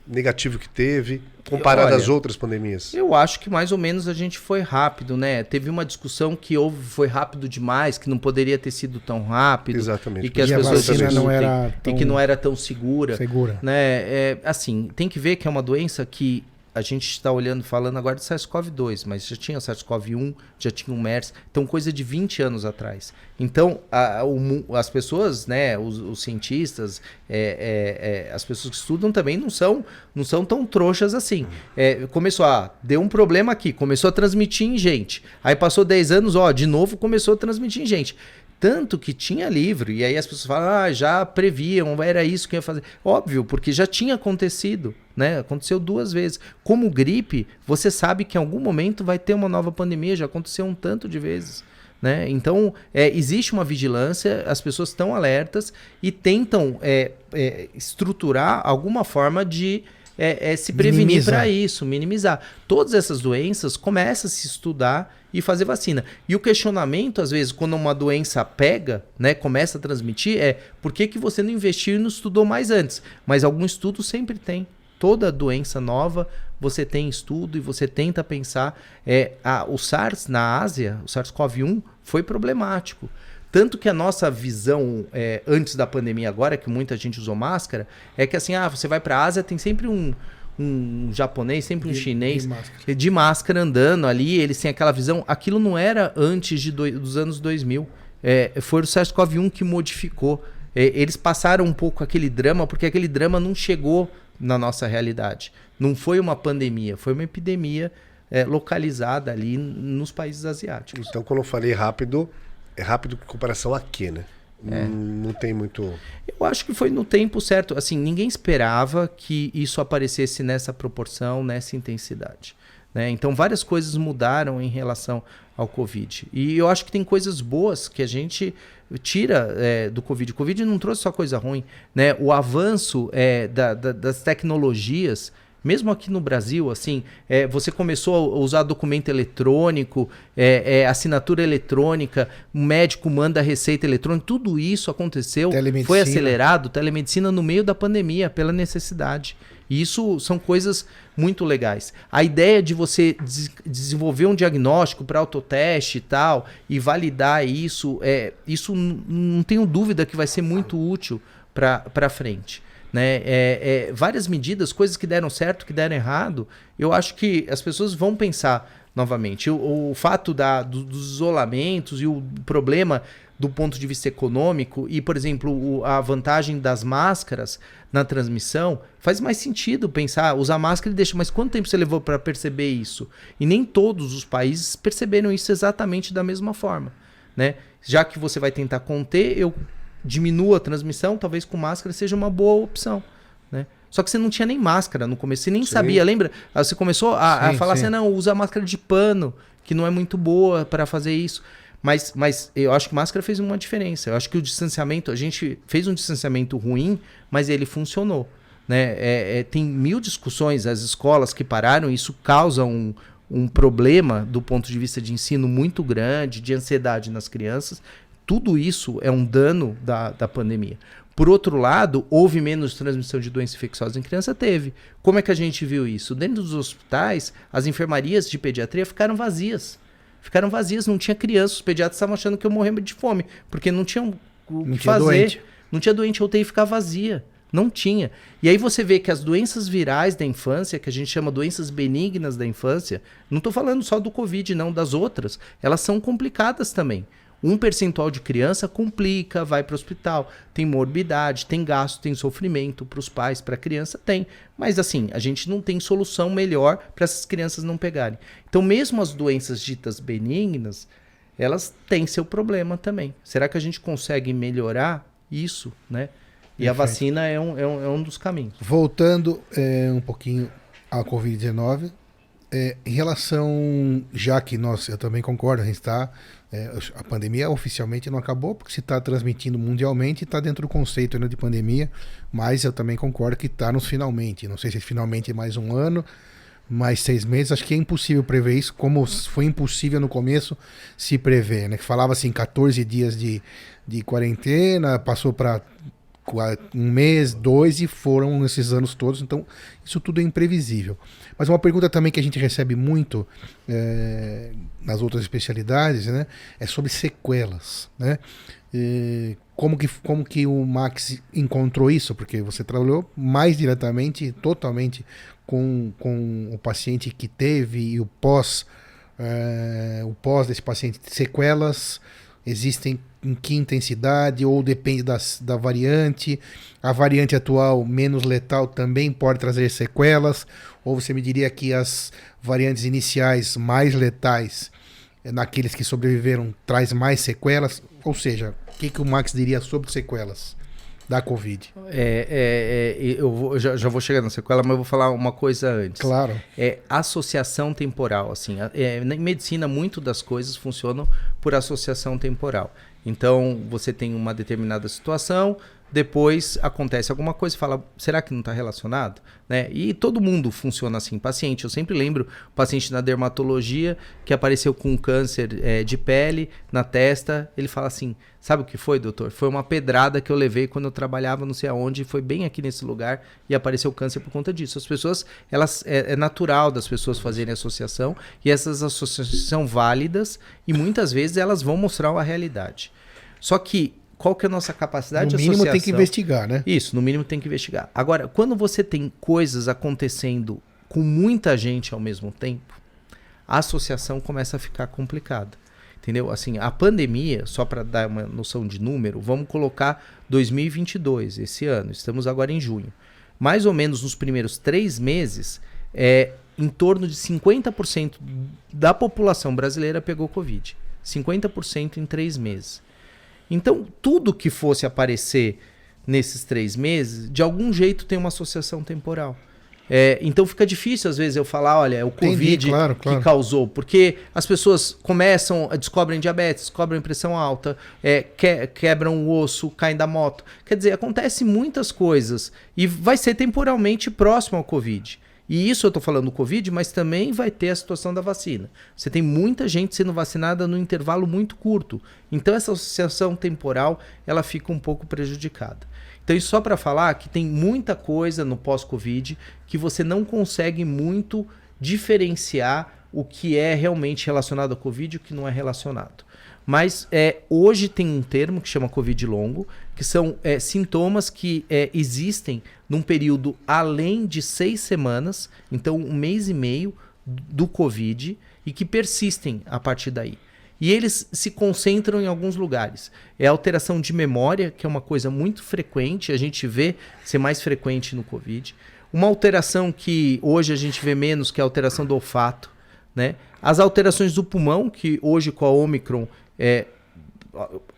negativo que teve, comparado às outras pandemias. Eu acho que mais ou menos a gente foi rápido, né? Teve uma discussão que foi rápido demais, que não poderia ter sido tão rápido. Exatamente. E que as pessoas não era tão segura. Segura. Né? Assim, tem que ver que é uma doença que a gente está falando agora de SARS-CoV-2, mas já tinha SARS-CoV-1, já tinha o MERS, então coisa de 20 anos atrás. Então, as pessoas, né, os cientistas, as pessoas que estudam também não são tão trouxas assim. Deu um problema aqui, começou a transmitir em gente. Aí passou 10 anos, de novo começou a transmitir em gente. Tanto que tinha livro, e aí as pessoas falam, já previam, era isso que ia fazer. Óbvio, porque já tinha acontecido, né? Aconteceu 2 vezes. Como gripe, você sabe que em algum momento vai ter uma nova pandemia, já aconteceu um tanto de vezes. Né? Então, existe uma vigilância, as pessoas estão alertas e tentam estruturar alguma forma de se prevenir para isso, minimizar. Todas essas doenças começam a se estudar e fazer vacina. E o questionamento, às vezes, quando uma doença pega, né, começa a transmitir, por que você não investiu e não estudou mais antes? Mas algum estudo sempre tem. Toda doença nova, você tem estudo e você tenta pensar. O SARS na Ásia, o SARS-CoV-1, foi problemático. Tanto que a nossa visão antes da pandemia agora, que muita gente usou máscara, é que assim, você vai para a Ásia, tem sempre um japonês, sempre um chinês de máscara andando ali, eles têm aquela visão. Aquilo não era antes dos anos 2000. Foi o SARS-CoV-1 que modificou. Eles passaram um pouco aquele drama, porque aquele drama não chegou na nossa realidade. Não foi uma pandemia, foi uma epidemia localizada ali nos países asiáticos. Então, quando eu falei rápido, é rápido em comparação a quê, né? Não tem muito... Eu acho que foi no tempo certo. Assim, ninguém esperava que isso aparecesse nessa proporção, nessa intensidade. Né? Então, várias coisas mudaram em relação ao Covid. E eu acho que tem coisas boas que a gente tira do Covid. O Covid não trouxe só coisa ruim. Né? O avanço das tecnologias... Mesmo aqui no Brasil, assim, você começou a usar documento eletrônico, assinatura eletrônica, o médico manda receita eletrônica, tudo isso aconteceu, foi acelerado, telemedicina no meio da pandemia, pela necessidade. E isso são coisas muito legais. A ideia de você desenvolver um diagnóstico para autoteste e tal, e validar isso, isso não tenho dúvida que vai ser muito útil para frente. Né? Várias medidas, coisas que deram certo, que deram errado, eu acho que as pessoas vão pensar novamente. O fato dos isolamentos e o problema do ponto de vista econômico e, por exemplo, a vantagem das máscaras na transmissão, faz mais sentido pensar, usar máscara e deixar, mas quanto tempo você levou para perceber isso? E nem todos os países perceberam isso exatamente da mesma forma. Né? Já que você vai tentar conter, diminua a transmissão, talvez com máscara seja uma boa opção, né? Só que você não tinha nem máscara no começo, você nem sabia, lembra? Você começou a falar assim, não, usa máscara de pano, que não é muito boa para fazer isso. Mas eu acho que máscara fez uma diferença. Eu acho que o distanciamento, a gente fez um distanciamento ruim, mas ele funcionou. Né? Tem 1000 discussões, as escolas que pararam, isso causa um problema do ponto de vista de ensino muito grande, de ansiedade nas crianças. Tudo isso é um dano da pandemia. Por outro lado, houve menos transmissão de doença infecciosa em criança? Teve. Como é que a gente viu isso? Dentro dos hospitais, as enfermarias de pediatria ficaram vazias. Não tinha criança. Os pediatras estavam achando que eu morria de fome, porque não tinham o que fazer. Doente. Não tinha doente, a UTI ficar vazia. Não tinha. E aí você vê que as doenças virais da infância, que a gente chama doenças benignas da infância, não estou falando só do Covid, não, das outras, elas são complicadas também. Um percentual de criança complica, vai para o hospital, tem morbidade, tem gasto, tem sofrimento para os pais, para a criança, tem. Mas assim, a gente não tem solução melhor para essas crianças não pegarem. Então mesmo as doenças ditas benignas, elas têm seu problema também. Será que a gente consegue melhorar isso, né? E a vacina é um dos caminhos. Voltando um pouquinho à Covid-19, em relação, já que eu também concordo, a gente está... a pandemia oficialmente não acabou, porque se está transmitindo mundialmente, está dentro do conceito ainda de pandemia, mas eu também concordo que está nos finalmente. Não sei se finalmente é mais um ano, mais 6 meses, acho que é impossível prever isso, como foi impossível no começo se prever, né? Que falava assim, 14 dias de quarentena, passou para 1 mês, 2 e foram esses anos todos, então isso tudo é imprevisível. Mas uma pergunta também que a gente recebe muito nas outras especialidades, né, é sobre sequelas, né? como que o Max encontrou isso? Porque você trabalhou mais diretamente, totalmente com o paciente que teve e o pós desse paciente. Sequelas existem em que intensidade ou depende da variante? A variante atual menos letal também pode trazer sequelas? Ou você me diria que as variantes iniciais mais letais, naqueles que sobreviveram, traz mais sequelas? Ou seja, o que o Max diria sobre sequelas da Covid? Já vou chegar na sequela, mas eu vou falar uma coisa antes. Claro. Associação temporal. Assim, na medicina, muito das coisas funcionam por associação temporal. Então, você tem uma determinada situação, depois acontece alguma coisa e fala, será que não está relacionado? Né? E todo mundo funciona assim. Paciente, eu sempre lembro, paciente na dermatologia que apareceu com câncer de pele na testa, ele fala assim, sabe o que foi, doutor? Foi uma pedrada que eu levei quando eu trabalhava não sei aonde, foi bem aqui nesse lugar e apareceu câncer por conta disso. As pessoas, é natural das pessoas fazerem associação e essas associações são válidas e muitas vezes elas vão mostrar a realidade. Só que qual que é a nossa capacidade de associação? No mínimo tem que investigar, né? Isso, no mínimo tem que investigar. Agora, quando você tem coisas acontecendo com muita gente ao mesmo tempo, a associação começa a ficar complicada. Entendeu? Assim, a pandemia, só para dar uma noção de número, vamos colocar 2022, esse ano, estamos agora em junho. Mais ou menos nos primeiros 3 meses, em torno de 50% da população brasileira pegou Covid. 50% em 3 meses. Então, tudo que fosse aparecer nesses 3 meses, de algum jeito tem uma associação temporal. Então fica difícil, às vezes, eu falar, olha, é o Covid que causou. Porque as pessoas descobrem diabetes, descobrem pressão alta, quebram o osso, caem da moto. Quer dizer, acontece muitas coisas e vai ser temporalmente próximo ao Covid. E isso eu estou falando do Covid, mas também vai ter a situação da vacina. Você tem muita gente sendo vacinada num intervalo muito curto. Então essa associação temporal ela fica um pouco prejudicada. Então isso só para falar que tem muita coisa no pós-Covid que você não consegue muito diferenciar o que é realmente relacionado ao Covid e o que não é relacionado. Mas hoje tem um termo que chama Covid longo, que são sintomas que existem num período além de 6 semanas, então 1 mês e meio do Covid, e que persistem a partir daí. E eles se concentram em alguns lugares. Alteração de memória, que é uma coisa muito frequente, a gente vê ser mais frequente no Covid. Uma alteração que hoje a gente vê menos, que é a alteração do olfato, né? As alterações do pulmão, que hoje com a Omicron...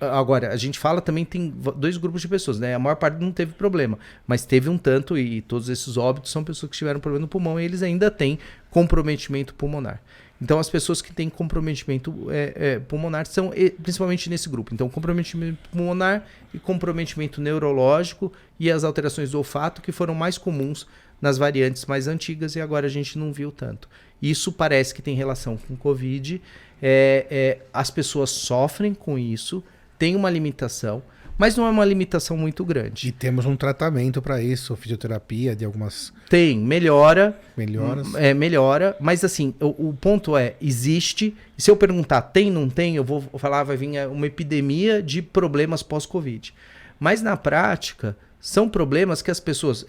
Agora, a gente fala também, tem 2 grupos de pessoas, né? A maior parte não teve problema, mas teve um tanto, e todos esses óbitos são pessoas que tiveram problema no pulmão e eles ainda têm comprometimento pulmonar. Então, as pessoas que têm comprometimento pulmonar são principalmente nesse grupo. Então, comprometimento pulmonar e comprometimento neurológico e as alterações do olfato, que foram mais comuns nas variantes mais antigas e agora a gente não viu tanto. Isso parece que tem relação com Covid. As pessoas sofrem com isso, tem uma limitação, mas não é uma limitação muito grande. E temos um tratamento para isso, fisioterapia de algumas... Tem, melhoras. Melhora, mas assim, o ponto existe. Se eu perguntar tem, não tem, eu vou falar, vai vir uma epidemia de problemas pós-Covid. Mas na prática, são problemas que as pessoas,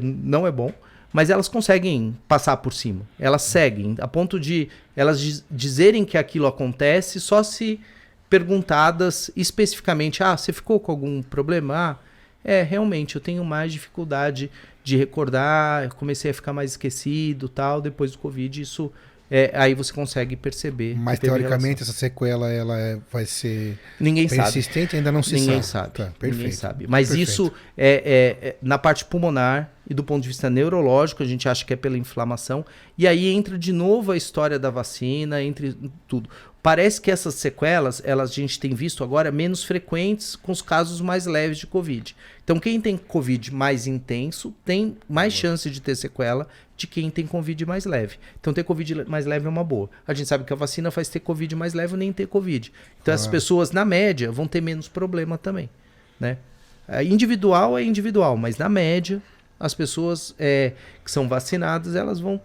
não é bom, mas elas conseguem passar por cima. Elas seguem, a ponto de elas dizerem que aquilo acontece só se perguntadas especificamente. Você ficou com algum problema? Realmente, eu tenho mais dificuldade de recordar, comecei a ficar mais esquecido, tal, depois do Covid, isso... aí você consegue perceber. Mas teoricamente essa sequela vai ser persistente? Ainda não se sabe. Ninguém sabe. Tá, ninguém sabe. Mas perfeito. Isso na parte pulmonar e do ponto de vista neurológico, a gente acha que é pela inflamação. E aí entra de novo a história da vacina, entre tudo. Parece que essas sequelas, a gente tem visto agora menos frequentes com os casos mais leves de Covid. Então quem tem Covid mais intenso tem mais chance de ter sequela de quem tem Covid mais leve. Então ter Covid mais leve é uma boa. A gente sabe que a vacina faz ter Covid mais leve ou nem ter Covid. Então as pessoas, na média, vão ter menos problema também, né? Individual é individual, mas na média as pessoas que são vacinadas, elas vão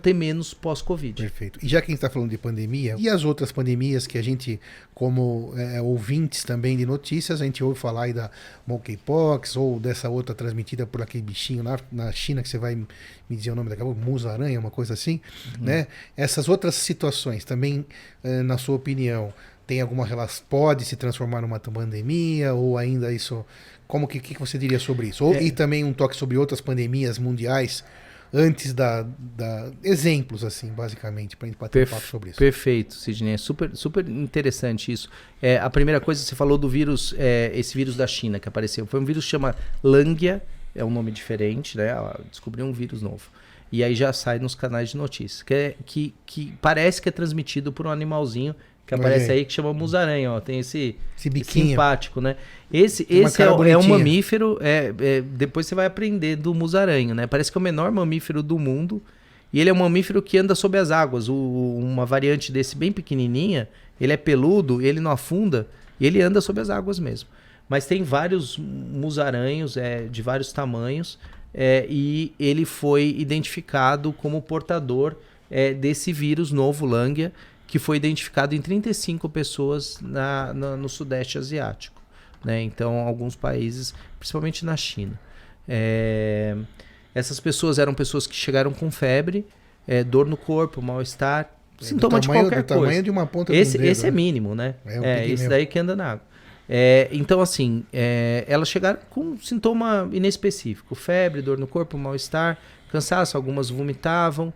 ter menos pós-Covid. Perfeito. E já que a gente está falando de pandemia, e as outras pandemias que a gente, como ouvintes também de notícias, a gente ouve falar aí da monkeypox ou dessa outra transmitida por aquele bichinho lá na China, que você vai me dizer o nome daqui a pouco, musaranha, uma coisa assim, né? Essas outras situações também, na sua opinião, tem alguma relação, pode se transformar numa pandemia ou ainda isso... Como que você diria sobre isso? E também um toque sobre outras pandemias mundiais antes exemplos, assim, basicamente, para a gente bater um papo sobre isso. Perfeito, Sidney. É super, super interessante isso. A primeira coisa, você falou do vírus, esse vírus da China que apareceu. Foi um vírus que chama Langia, é um nome diferente, né? Descobriu um vírus novo. E aí já sai nos canais de notícias. Que parece que é transmitido por um animalzinho que aparece aí, que chama musaranha, ó. Tem esse biquinho simpático, né? Esse é um mamífero, depois você vai aprender do musaranho, né? Parece que é o menor mamífero do mundo, e ele é um mamífero que anda sob as águas. Uma variante desse bem pequenininha, ele é peludo, ele não afunda, e ele anda sob as águas mesmo. Mas tem vários musaranhos de vários tamanhos, e ele foi identificado como portador desse vírus novo, Langia, que foi identificado em 35 pessoas no Sudeste Asiático, né? Então, alguns países, principalmente na China. Essas pessoas eram pessoas que chegaram com febre, dor no corpo, mal-estar, sintoma de qualquer coisa. Tamanho de uma ponta de um dedo, esse é mínimo, né? Esse daí que anda na água. Então, assim, elas chegaram com um sintoma inespecífico: febre, dor no corpo, mal-estar, cansaço, algumas vomitavam.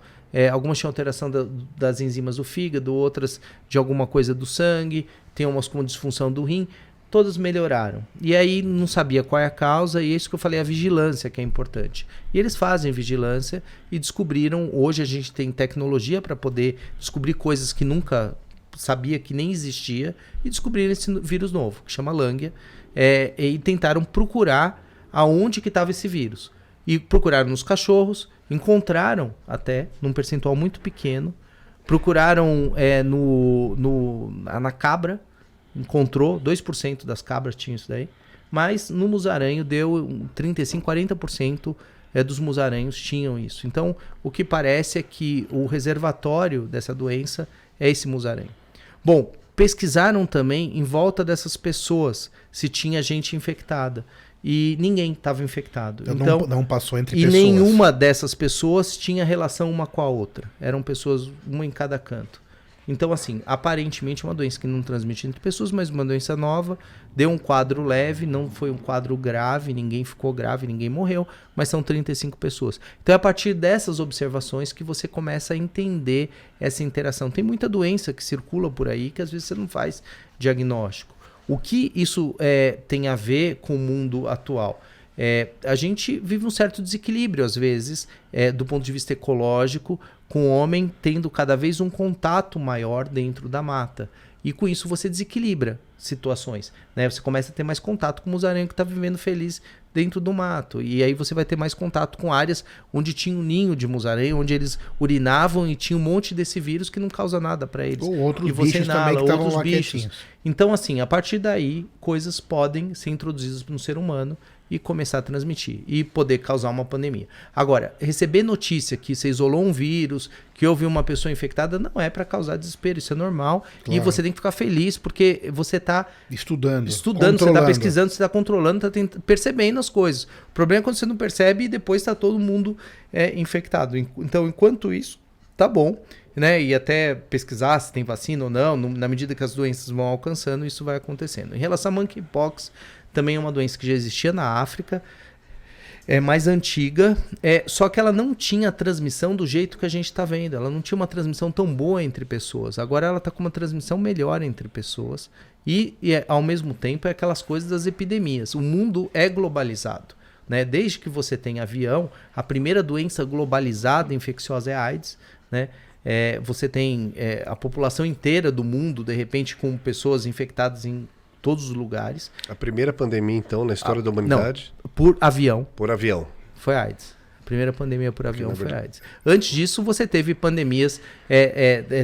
Algumas tinham alteração das enzimas do fígado, outras de alguma coisa do sangue, tem umas com disfunção do rim, todas melhoraram. E aí não sabia qual é a causa, e é isso que eu falei, a vigilância que é importante. E eles fazem vigilância e descobriram, hoje a gente tem tecnologia para poder descobrir coisas que nunca sabia que nem existia, e descobriram esse vírus novo, que chama Langia, e tentaram procurar aonde que estava esse vírus. E procuraram nos cachorros, encontraram até, num percentual muito pequeno, procuraram na cabra, encontrou, 2% das cabras tinham isso daí, mas no musaranho deu 35%, 40% dos musaranhos tinham isso. Então, o que parece é que o reservatório dessa doença é esse musaranho. Bom, pesquisaram também em volta dessas pessoas se tinha gente infectada. E ninguém estava infectado. Então, não passou entre pessoas. E nenhuma dessas pessoas tinha relação uma com a outra. Eram pessoas, uma em cada canto. Então, assim, aparentemente uma doença que não transmite entre pessoas, mas uma doença nova, deu um quadro leve, não foi um quadro grave, ninguém ficou grave, ninguém morreu, mas são 35 pessoas. Então é a partir dessas observações que você começa a entender essa interação. Tem muita doença que circula por aí que às vezes você não faz diagnóstico. O que isso tem a ver com o mundo atual? A gente vive um certo desequilíbrio, às vezes, do ponto de vista ecológico, com o homem tendo cada vez um contato maior dentro da mata. E com isso você desequilibra situações, né? Você começa a ter mais contato com o musaranho que está vivendo feliz dentro do mato. E aí você vai ter mais contato com áreas onde tinha um ninho de musaranho, onde eles urinavam e tinha um monte desse vírus que não causa nada para eles. Ou outros bichos também que estavam lá quietinhos. Então, assim, a partir daí, coisas podem ser introduzidas no ser humano e começar a transmitir e poder causar uma pandemia. Agora, receber notícia que você isolou um vírus, que houve uma pessoa infectada, não é para causar desespero, isso é normal. Claro. E você tem que ficar feliz porque você está estudando, você está pesquisando, você está controlando, está percebendo as coisas. O problema é quando você não percebe e depois está todo mundo infectado. Então, enquanto isso, tá bom, né? E até pesquisar se tem vacina ou não, na medida que as doenças vão alcançando, isso vai acontecendo. Em relação a monkeypox, também é uma doença que já existia na África, é mais antiga, só que ela não tinha transmissão do jeito que a gente está vendo. Ela não tinha uma transmissão tão boa entre pessoas. Agora ela está com uma transmissão melhor entre pessoas e ao mesmo tempo é aquelas coisas das epidemias. O mundo é globalizado, né? Desde que você tem avião, a primeira doença globalizada infecciosa é a AIDS, né? Você tem a população inteira do mundo, de repente, com pessoas infectadas em todos os lugares. A primeira pandemia, então, na história da humanidade? Não, por avião. Por avião. Foi a AIDS. A primeira pandemia por avião foi a AIDS. Antes disso, você teve pandemias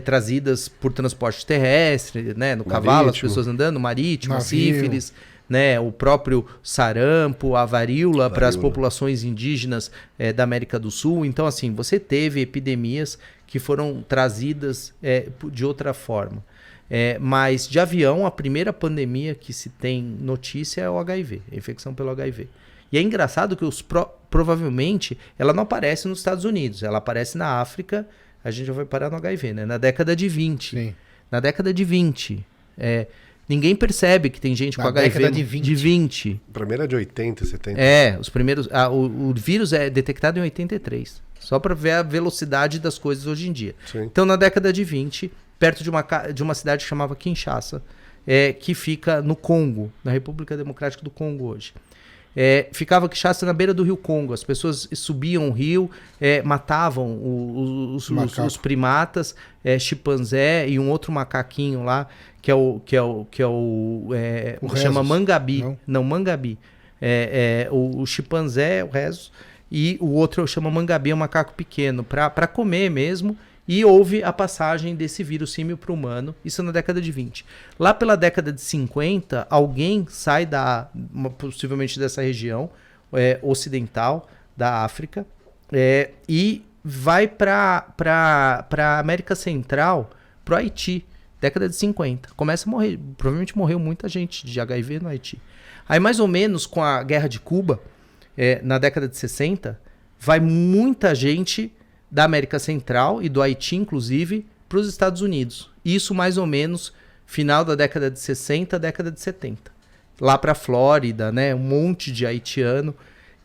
trazidas por transporte terrestre, né? No cavalo, as pessoas andando, marítimo, sífilis, né? O próprio sarampo, a varíola para as populações indígenas da América do Sul. Então, assim, você teve epidemias que foram trazidas de outra forma. Mas de avião, a primeira pandemia que se tem notícia é o HIV, a infecção pelo HIV. E é engraçado que provavelmente ela não aparece nos Estados Unidos, ela aparece na África, a gente já vai parar no HIV, né? Na década de 20. Sim. Na década de 20. Ninguém percebe que tem gente com HIV de 20. A primeira é de 80, 70. Os primeiros. O vírus é detectado em 83. Só para ver a velocidade das coisas hoje em dia. Sim. Então, na década de 20, perto de uma cidade que chamava Kinshasa, que fica no Congo, na República Democrática do Congo hoje. Ficava Kinshasa na beira do rio Congo. As pessoas subiam o rio, matavam os primatas, chimpanzé e um outro macaquinho lá, que chama mangabi. Não, mangabi. O chimpanzé, o rezo, e o outro chama mangabi, é um macaco pequeno, para comer mesmo. E houve a passagem desse vírus símio para o humano, isso na década de 20. Lá pela década de 50, alguém sai possivelmente dessa região ocidental da África e vai para a América Central, para o Haiti, década de 50. Começa a morrer, provavelmente morreu muita gente de HIV no Haiti. Aí mais ou menos com a Guerra de Cuba, na década de 60, vai muita gente da América Central e do Haiti, inclusive, para os Estados Unidos. Isso mais ou menos final da década de 60, década de 70. Lá para a Flórida, né, um monte de haitiano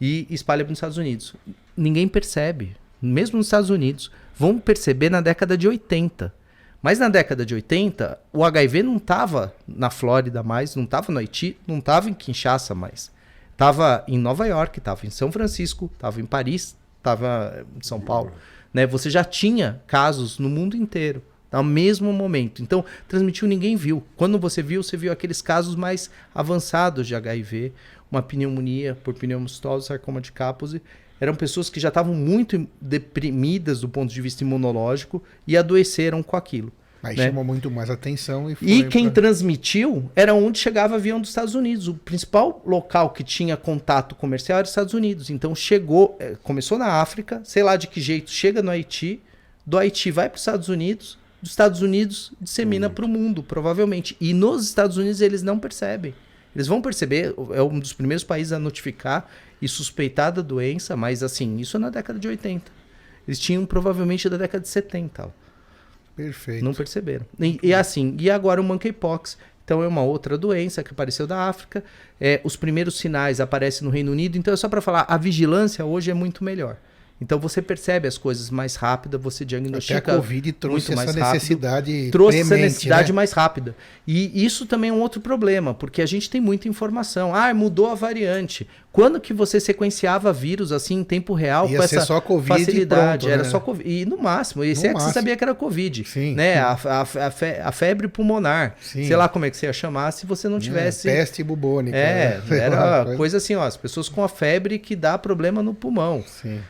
e espalha para os Estados Unidos. Ninguém percebe, mesmo nos Estados Unidos. Vão perceber na década de 80. Mas na década de 80, o HIV não estava na Flórida mais, não estava no Haiti, não estava em Kinshasa mais. Estava em Nova York, estava em São Francisco, estava em Paris, estava em São Paulo. Né? Você já tinha casos no mundo inteiro, ao mesmo momento. Então, transmitiu, ninguém viu. Quando você viu aqueles casos mais avançados de HIV, uma pneumonia por pneumocistose, sarcoma de Kaposi. Eram pessoas que já estavam muito deprimidas do ponto de vista imunológico e adoeceram com aquilo. Aí né? chamou muito mais atenção. E quem transmitiu era onde chegava avião dos Estados Unidos. O principal local que tinha contato comercial era os Estados Unidos. Então começou na África, sei lá de que jeito, chega no Haiti, do Haiti vai para os Estados Unidos, dos Estados Unidos dissemina para o mundo, provavelmente. E nos Estados Unidos eles não percebem. Eles vão perceber, é um dos primeiros países a notificar e suspeitar da doença, mas assim, isso é na década de 80. Eles tinham provavelmente da década de 70. Perfeito. Não perceberam. E agora o monkeypox. Então é uma outra doença que apareceu da África. Os primeiros sinais aparecem no Reino Unido. Então é só para falar, a vigilância hoje é muito melhor. Então você percebe as coisas mais rápidas, você diagnostica. Até a Covid trouxe essa necessidade. Trouxe essa necessidade mais rápida. E isso também é um outro problema, porque a gente tem muita informação. Mudou a variante. Quando que você sequenciava vírus assim em tempo real com essa só COVID facilidade? E pronto, era só Covid. E no máximo, você sabia que era Covid. Sim, né? Sim. A febre pulmonar. Sim. Sei lá como é que você ia chamar se você não tivesse. Peste bubônica. Era coisa assim, as pessoas com a febre que dá problema no pulmão. Sim.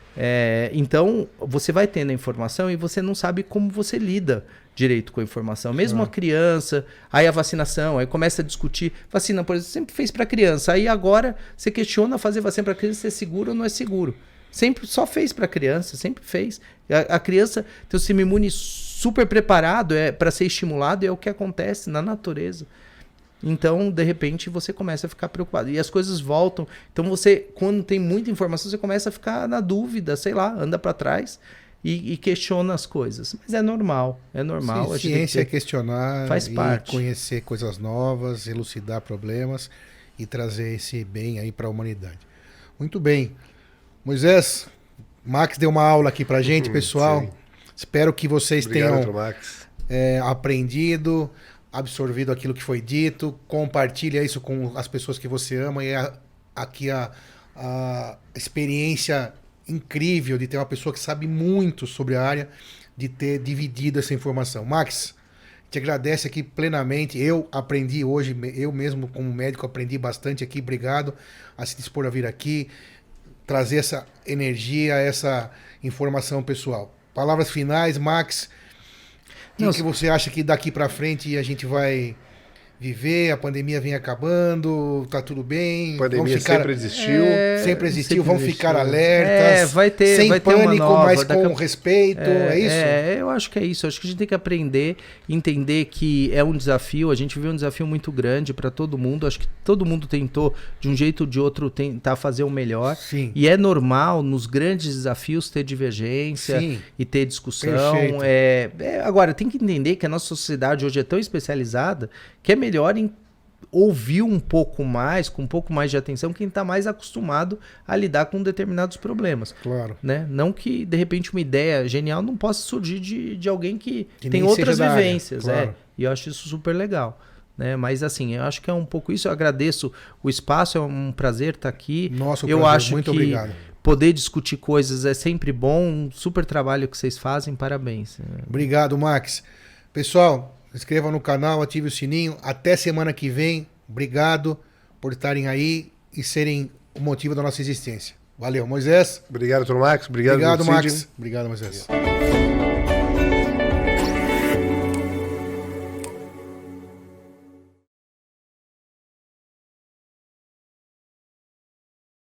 Então, você vai tendo a informação e você não sabe como você lida direito com a informação. Mesmo a criança, aí a vacinação, aí começa a discutir. Vacina, por exemplo, sempre fez para criança. Aí agora você questiona fazer vacina para criança se é seguro ou não é seguro. Sempre só fez para criança, sempre fez. A criança tem o sistema imune super preparado para ser estimulado, e é o que acontece na natureza. Então, de repente, você começa a ficar preocupado. E as coisas voltam. Então, quando tem muita informação, você começa a ficar na dúvida, sei lá, anda para trás e questiona as coisas. Mas é normal, é normal. Sim, a ciência é questionar, faz parte. Conhecer coisas novas, elucidar problemas e trazer esse bem aí para a humanidade. Muito bem. Moisés, Max deu uma aula aqui pra gente, pessoal. Sim. Espero que vocês tenham aprendido, absorvido aquilo que foi dito. Compartilha isso com as pessoas que você ama. E aqui a experiência incrível de ter uma pessoa que sabe muito sobre a área, de ter dividido essa informação. Max, te agradece aqui plenamente. Eu aprendi hoje, eu mesmo como médico aprendi bastante aqui. Obrigado a se dispor a vir aqui, trazer essa energia, essa informação pessoal. Palavras finais, Max. O que você acha que daqui para frente a gente vai viver, a pandemia vem acabando, tá tudo bem. A pandemia sempre existiu. Sempre existiu, vamos ficar alertas. Vai ter, sem vai ter pânico, uma nova, mas com respeito, é isso? Eu acho que é isso. Acho que a gente tem que aprender, entender que é um desafio. A gente viu um desafio muito grande para todo mundo. Acho que todo mundo tentou, de um jeito ou de outro, tentar fazer o melhor. Sim. E é normal, nos grandes desafios, ter divergência e ter discussão. Agora, tem que entender que a nossa sociedade hoje é tão especializada que é melhor ouvir um pouco mais, com um pouco mais de atenção, quem está mais acostumado a lidar com determinados problemas. Claro. Né? Não que, de repente, uma ideia genial não possa surgir de alguém que tem outras vivências. Claro. E eu acho isso super legal. Né? Mas assim, eu acho que é um pouco isso. Eu agradeço o espaço, é um prazer estar aqui. Nossa, eu prazer. acho Muito que obrigado. Poder discutir coisas é sempre bom. Um super trabalho que vocês fazem. Parabéns. Obrigado, Max. Pessoal, se inscreva no canal, ative o sininho. Até semana que vem. Obrigado por estarem aí e serem o motivo da nossa existência. Valeu, Moisés. Obrigado, Dr. Max. Obrigado, Max. Obrigado, Moisés.